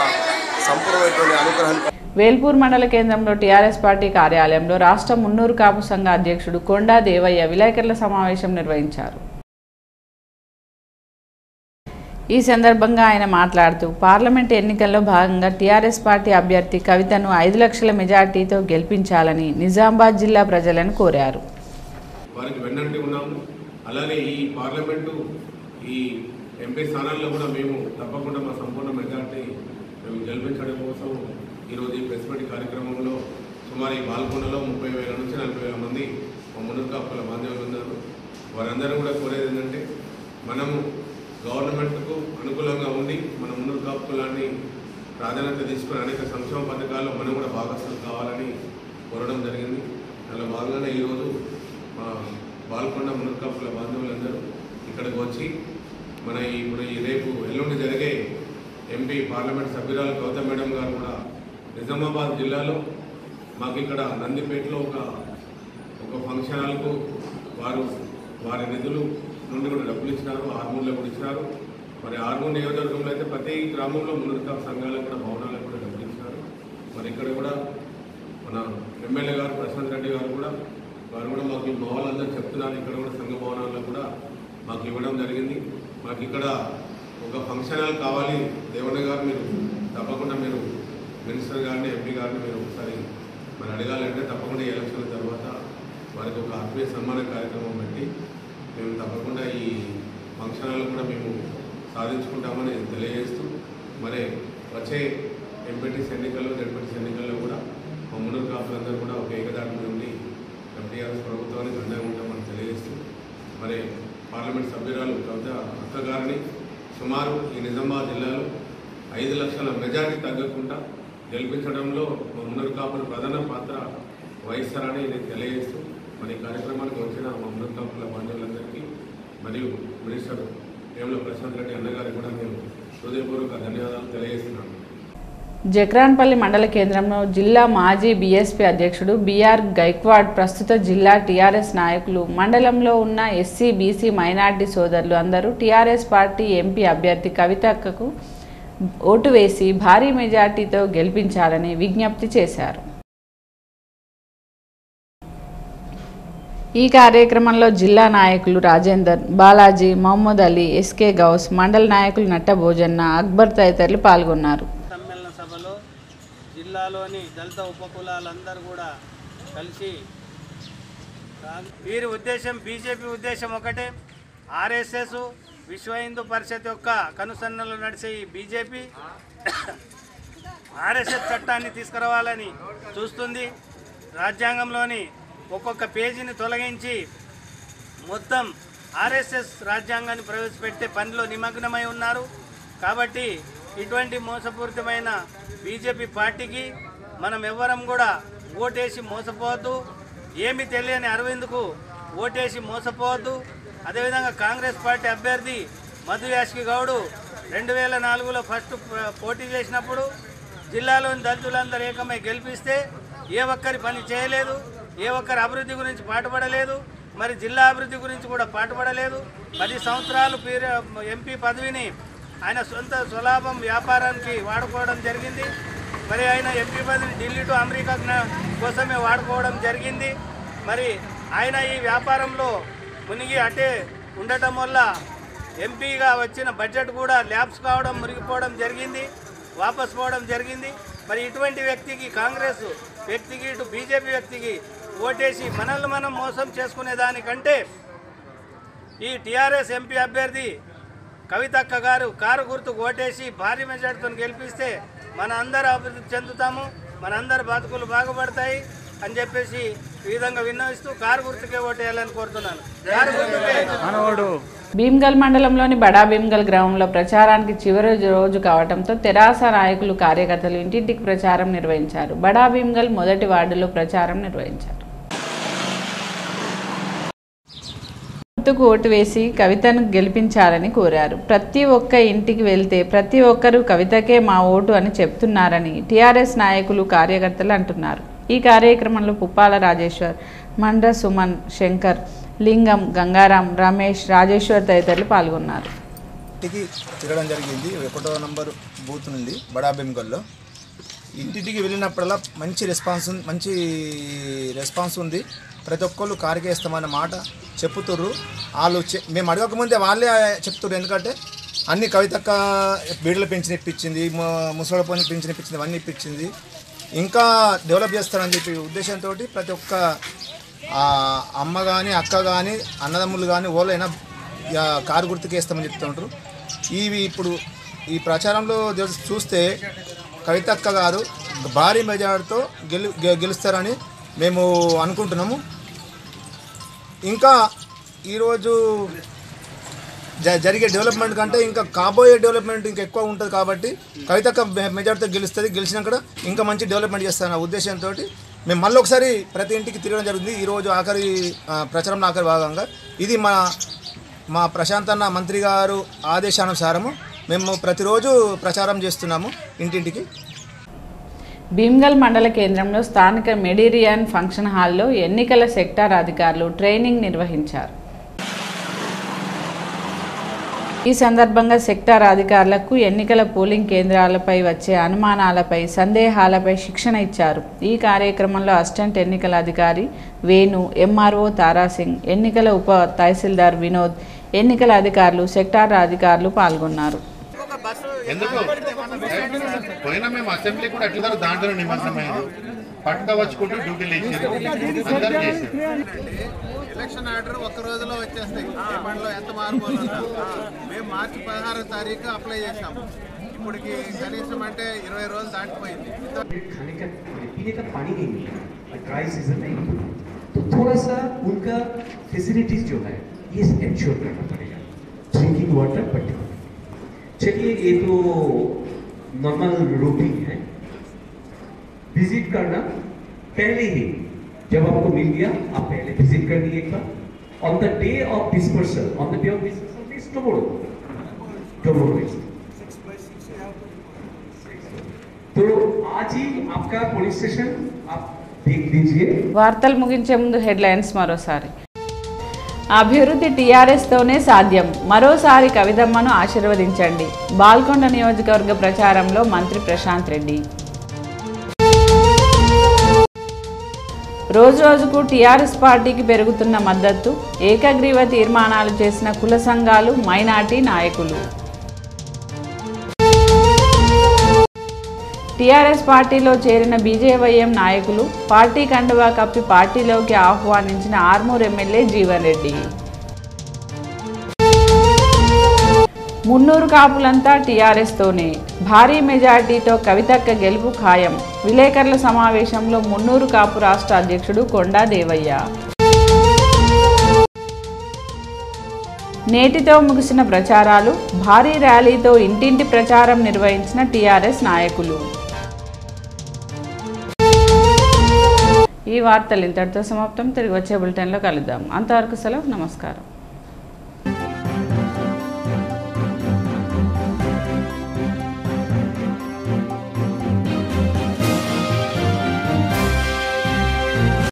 సంపూర్ణమైనటువంటి అనుగ్రహం. వేల్పూర్ మండల కేంద్రంలో టీఆర్ఎస్ పార్టీ కార్యాలయంలో రాష్ట్ర మున్నూరు కాపు సంఘ అధ్యక్షుడు కొండా దేవయ్య విలేకరుల సమావేశం నిర్వహించారు. ఈ సందర్భంగా ఆయన మాట్లాడుతూ పార్లమెంట్ ఎన్నికల్లో భాగంగా టీఆర్ఎస్ పార్టీ అభ్యర్థి కవితను 5 లక్షల మెజార్టీతో గెలిపించాలని నిజామాబాద్ జిల్లా ప్రజలను కోరారు. వారికి వెన్నంటి ఉన్నాము. అలాగే ఈ పార్లమెంటు ఈ ఎంపీ స్థానాల్లో కూడా మేము తప్పకుండా మా సంపూర్ణ మెజార్టీ మేము గెలిపించడం కోసం ఈరోజు ఈ ప్రెస్ మీట్ కార్యక్రమంలో సుమారు ఈ బాల్కొండలో 30,000 నుంచి 40,000 మంది మా మున్నూరు కాపుల బాంధవులు ఉన్నారు. వారందరూ కూడా కోరేది ఏంటంటే మనము గవర్నమెంట్కు అనుకూలంగా ఉండి మన మున్నూరు కాపు కులాన్ని ప్రాధాన్యత తీసుకుని అనేక సంక్షేమ పథకాల్లో మనం కూడా భాగస్వాములు కావాలని కోరడం జరిగింది. అలా భాగంగానే ఈరోజు మా బాల్కొండ మున్నూరు కాపుల బాంధవులందరూ ఇక్కడికి వచ్చి మన ఇప్పుడు ఈ రేపు ఎల్లుండి జరిగే ఎంపీ పార్లమెంట్ సభ్యురాలు గౌతమ్ మేడం గారు కూడా నిజామాబాద్ జిల్లాలో మాకు ఇక్కడ నందిపేటలో ఒక ఫంక్షన్ హాల్కు వారి నిధులు నుండి కూడా డబ్బులు ఇచ్చినారు. ఆర్మూర్లో కూడా ఇచ్చినారు. మరి ఆర్మూర్ నియోజకవర్గంలో అయితే ప్రతి గ్రామంలో మున్నూరు కాపు సంఘాలకు కూడా భవనాలకు కూడా డబ్బులు ఇచ్చినారు. మరి ఇక్కడ కూడా మన ఎమ్మెల్యే గారు ప్రశాంత్ రెడ్డి గారు కూడా వారు కూడా మాకు మా వాళ్ళందరూ చెప్తున్నారు. ఇక్కడ కూడా సంఘ భవనాల్లో కూడా మాకు ఇవ్వడం జరిగింది. మాకు ఇక్కడ ఒక ఫంక్షన్ హాల్ కావాలి దేవన్న గారు, మీరు తప్పకుండా మీరు మినిస్టర్ గారిని ఎంపీ గారిని మీరు ఒకసారి మరి అడగాలంటే తప్పకుండా ఎలక్షన్ల తర్వాత వారికి ఒక ఆత్మీయ సన్మాన కార్యక్రమం పెట్టి మేము తప్పకుండా ఈ ఫంక్షన్ హాల్ కూడా మేము సాధించుకుంటామని తెలియజేస్తూ మరి వచ్చే ఎంపీటీసీ ఎన్నికల్లో జడ్పీటీసీ ఎన్నికల్లో కూడా మా మున్నూరు కాపులందరూ కూడా ఒక ఏకదాటి నుండి టీఆర్ఎస్ ప్రభుత్వానికి అండగా ఉంటామని తెలియజేస్తూ మరి పార్లమెంట్ సభ్యురాలు కవిత అక్క గారిని సుమారు ఈ నిజామాబాద్ జిల్లాలో 5 లక్షల మెజార్టీ తగ్గకుండా గెలిపించడంలో మా మున్నూరు కాపుల ప్రధాన పాత్ర వహిస్తారని నేను తెలియజేస్తూ మరి ఈ కార్యక్రమానికి వచ్చిన మా మున్నూరు కాపుల బాంధవులందరికీ మరియు మినిస్టర్ వేముల ప్రశాంత్ రెడ్డి అన్నగారికి కూడా నేను హృదయపూర్వక ధన్యవాదాలు తెలియజేస్తున్నాను. జక్రాన్పల్లి మండల కేంద్రంలో జిల్లా మాజీ బీఎస్పీ అధ్యక్షుడు బీఆర్ గైక్వాడ్, ప్రస్తుత జిల్లా టీఆర్ఎస్ నాయకులు, మండలంలో ఉన్న ఎస్సీ బీసీ మైనార్టీ సోదరులు అందరూ టీఆర్ఎస్ పార్టీ ఎంపీ అభ్యర్థి కవితక్కకు ఓటు వేసి భారీ మెజార్టీతో గెలిపించాలని విజ్ఞప్తి చేశారు. ఈ కార్యక్రమంలో జిల్లా నాయకులు రాజేందర్, బాలాజీ, మహమ్మద్ అలీ, ఎస్కే గౌస్, మండల నాయకులు నట్ట భోజన్న, అక్బర్ తదితరులు పాల్గొన్నారు. సమ్మేళన సభలో జిల్లాలోని దళిత ఉపకులాలందరూ కూడా కలిసి వీరి ఉద్దేశం, బీజేపీ ఉద్దేశం ఒకటే. ఆర్ఎస్ఎస్, విశ్వ హిందూ పరిషత్ యొక్క కనుసన్నలు నడిచే ఈ బీజేపీ ఆర్ఎస్ఎస్ చట్టాన్ని తీసుకురావాలని చూస్తుంది. రాజ్యాంగంలోని ఒక్కొక్క పేజీని తొలగించి మొత్తం ఆర్ఎస్ఎస్ రాజ్యాంగాన్ని ప్రవేశపెట్టే పనిలో నిమగ్నమై ఉన్నారు. కాబట్టి ఇటువంటి మోసపూరితమైన బీజేపీ పార్టీకి మనం ఎవ్వరం కూడా ఓటేసి మోసపోవద్దు. ఏమి తెలియని అరవింద్కు ఓటేసి మోసపోవద్దు. అదేవిధంగా కాంగ్రెస్ పార్టీ అభ్యర్థి మధు యాష్కి గౌడు 2004లో ఫస్ట్ పోటీ చేసినప్పుడు జిల్లాలోని దళితులందరూ ఏకమై గెలిపిస్తే ఏ ఒక్కరి పని చేయలేదు, ఏ ఒక్కరి అభివృద్ధి గురించి పాటుపడలేదు, మరి జిల్లా అభివృద్ధి గురించి కూడా పాటుపడలేదు. 10 సంవత్సరాలు ఎంపీ పదవిని ఆయన సొంత స్వలాభం వ్యాపారానికి వాడుకోవడం జరిగింది. మరి ఆయన ఎంపీ పదవిని ఢిల్లీ టు అమెరికా కోసమే వాడుకోవడం జరిగింది. మరి ఆయన ఈ వ్యాపారంలో మునిగి అటే ఉండటం వల్ల ఎంపీగా వచ్చిన బడ్జెట్ కూడా ల్యాబ్స్ కావడం, మునిగిపోవడం జరిగింది, వాపస్ పోవడం జరిగింది. మరి ఇటువంటి వ్యక్తికి, కాంగ్రెస్ వ్యక్తికి, ఇటు బీజేపీ వ్యక్తికి ఓటేసి మనల్ని మనం మోసం చేసుకునే దానికంటే ఈ టీఆర్ఎస్ ఎంపీ అభ్యర్థి కవితక్క గారు కారు గుర్తుకు ఓటేసి భారీ మెజార్టీతో గెలిపిస్తే మన అందరూ అభివృద్ధి చెందుతాము, మన అందరి బతుకులు బాగుపడతాయి అని చెప్పేసి ఈ విధంగా విన్నవిస్తూ కారు గుర్తుకే ఓటేయాలని కోరుతున్నాను. కారు గుర్తుకే. భీమ్గల్ మండలంలోని బడా భీమ్గల్ గ్రామంలో ప్రచారానికి చివరి రోజు కావడంతో తెరాస నాయకులు కార్యకర్తలు ఇంటింటికి ప్రచారం నిర్వహించారు. బడా భీమ్గల్ మొదటి వార్డులో ప్రచారం నిర్వహించారు. గుర్తుకు ఓటు వేసి కవితను గెలిపించాలని కోరారు. ప్రతి ఒక్క ఇంటికి వెళ్తే ప్రతి ఒక్కరూ కవితకే మా ఓటు అని చెప్తున్నారని టీఆర్ఎస్ నాయకులు కార్యకర్తలు అంటున్నారు. ఈ కార్యక్రమంలో పుప్పాల రాజేశ్వర్, మండ్ర సుమన్, శంకర్, లింగం, గంగారాం, రమేష్, రాజేశ్వర్ తదితరులు పాల్గొన్నారు. ఇంటికి తిరగడం జరిగింది 1వ నంబర్ బూత్ నుండి బడా భీమ్గల్లో. ఇంటింటికి వెళ్ళినప్పుడల్లా మంచి రెస్పాన్స్ ఉంది. ప్రతి ఒక్కళ్ళు కారికేస్తామన్న మాట చెప్పుతుర్రు. వాళ్ళు మేము అడగకముందే వాళ్ళే చెప్తుర్రు. ఎందుకంటే అన్ని కవితక్క బీడల పెన్షన్ ఇప్పించింది, ముసలి పెన్షన్ ఇప్పించింది, అవన్నీ ఇప్పించింది. ఇంకా డెవలప్ చేస్తారని చెప్పి ఉద్దేశంతో ప్రతి ఒక్క అమ్మ కానీ అక్క కానీ అన్నదమ్ములు కానీ ఓళ్ళైనా కారు గుర్తుకేస్తామని చెప్తుంటారు. ఇప్పుడు ఈ ప్రచారంలో చూస్తే కవితక్క గారు భారీ మెజార్టీతో గెలుస్తారని మేము అనుకుంటున్నాము. ఇంకా ఈరోజు జరిగే డెవలప్మెంట్ కంటే ఇంకా కాబోయే డెవలప్మెంట్ ఇంకా ఎక్కువ ఉంటుంది కాబట్టి కవితక్క మెజార్టీతో గెలుస్తుంది. గెలిచినాక ఇంకా మంచి డెవలప్మెంట్ చేస్తారన్న ఉద్దేశంతో మేము మళ్ళీ ఒకసారి ప్రతి ఇంటికి తిరగడం జరిగింది. ఈరోజు ప్రచారంలో ఆఖరి భాగంగా ఇది మా ప్రశాంత్ అన్న మంత్రి గారు ఆదేశానుసారము మేము ప్రతిరోజు ప్రచారం చేస్తున్నాము ఇంటింటికి. భీమ్గల్ మండల కేంద్రంలో స్థానిక మెడిరియన్ ఫంక్షన్ హాల్లో ఎన్నికల సెక్టార్ అధికారులు ట్రైనింగ్ నిర్వహించారు. ఈ సందర్భంగా సెక్టార్ అధికారులకు ఎన్నికల పోలింగ్ కేంద్రాలపై వచ్చే అనుమానాలపై, సందేహాలపై శిక్షణ ఇచ్చారు. ఈ కార్యక్రమంలో అసిస్టెంట్ ఎన్నికల అధికారి వేణు, ఎంఆర్ఓ తారాసింగ్, ఎన్నికల ఉప తహసీల్దార్ వినోద్, ఎన్నికల అధికారులు, సెక్టార్ అధికారులు పాల్గొన్నారు. పోయినా మేము అసెంబ్లీ కూడా ఎట్లా దాంట్లో నిమగ్నమైంది పట్టుకోవచ్చుకుంటూ డ్యూటీలు ఇచ్చారు. ఎలక్షన్ ఆర్డర్ ఒక్క రోజులో వచ్చేస్తాయి. పేపర్లో ఎంత మారుమోలు మేము మార్చి 16వ తారీఖు అప్లై చేసాము. ఇప్పటికి కనీసం అంటే 20 రోజులు దాటిపోయింది. पीने का पानी नहीं मिल रहा, ड्राई सीजन है तो थोड़ा सा उनका फैसिलिटीज जो है ये एंश्योर करना पड़ेगा. Drinking water particular. चलिए ये तो नॉर्मल रूटीन है. विजिट करना पहले ही जब आपको मिल गया आप पहले विजिट कर दिए एक बार. On the day of dispersal, is tomorrow. तो आज ही आपका पुलिस स्टेशन आप देख लीजिए. వార్తలు ముగించే ముందు హెడ్లైన్స్ మరోసారి. అభివృద్ధి టీఆర్ఎస్తోనే సాధ్యం, మరోసారి కవితమ్మను ఆశీర్వదించండి. బాల్కొండ నియోజకవర్గ ప్రచారంలో మంత్రి ప్రశాంత్ రెడ్డి. రోజురోజుకు టీఆర్ఎస్ పార్టీకి పెరుగుతున్న మద్దతు, ఏకగ్రీవ తీర్మానాలు చేసిన కుల సంఘాలు, మైనార్టీ నాయకులు. టీఆర్ఎస్ పార్టీలో చేరిన బీజేవైఎం నాయకులు, పార్టీ కండువా కప్పి పార్టీలోకి ఆహ్వానించిన ఆర్మూర్ ఎమ్మెల్యే జీవన్ రెడ్డి. మున్నూరు కాపులంతా టీఆర్ఎస్తోనే, భారీ మెజార్టీతో కవితక్క గెలుపు ఖాయం. విలేకరుల సమావేశంలో మున్నూరు కాపు రాష్ట్ర అధ్యక్షుడు కొండా దేవయ్య. నేటితో ముగిసిన ప్రచారాలు, భారీ ర్యాలీతో ఇంటింటి ప్రచారం నిర్వహించిన టీఆర్ఎస్ నాయకులు. ఈ వార్తలు ఇంతటితో సమాప్తం. తిరిగి వచ్చే బులెటిన్లో కలుద్దాం. అంతవరకు సెలవు. నమస్కారం.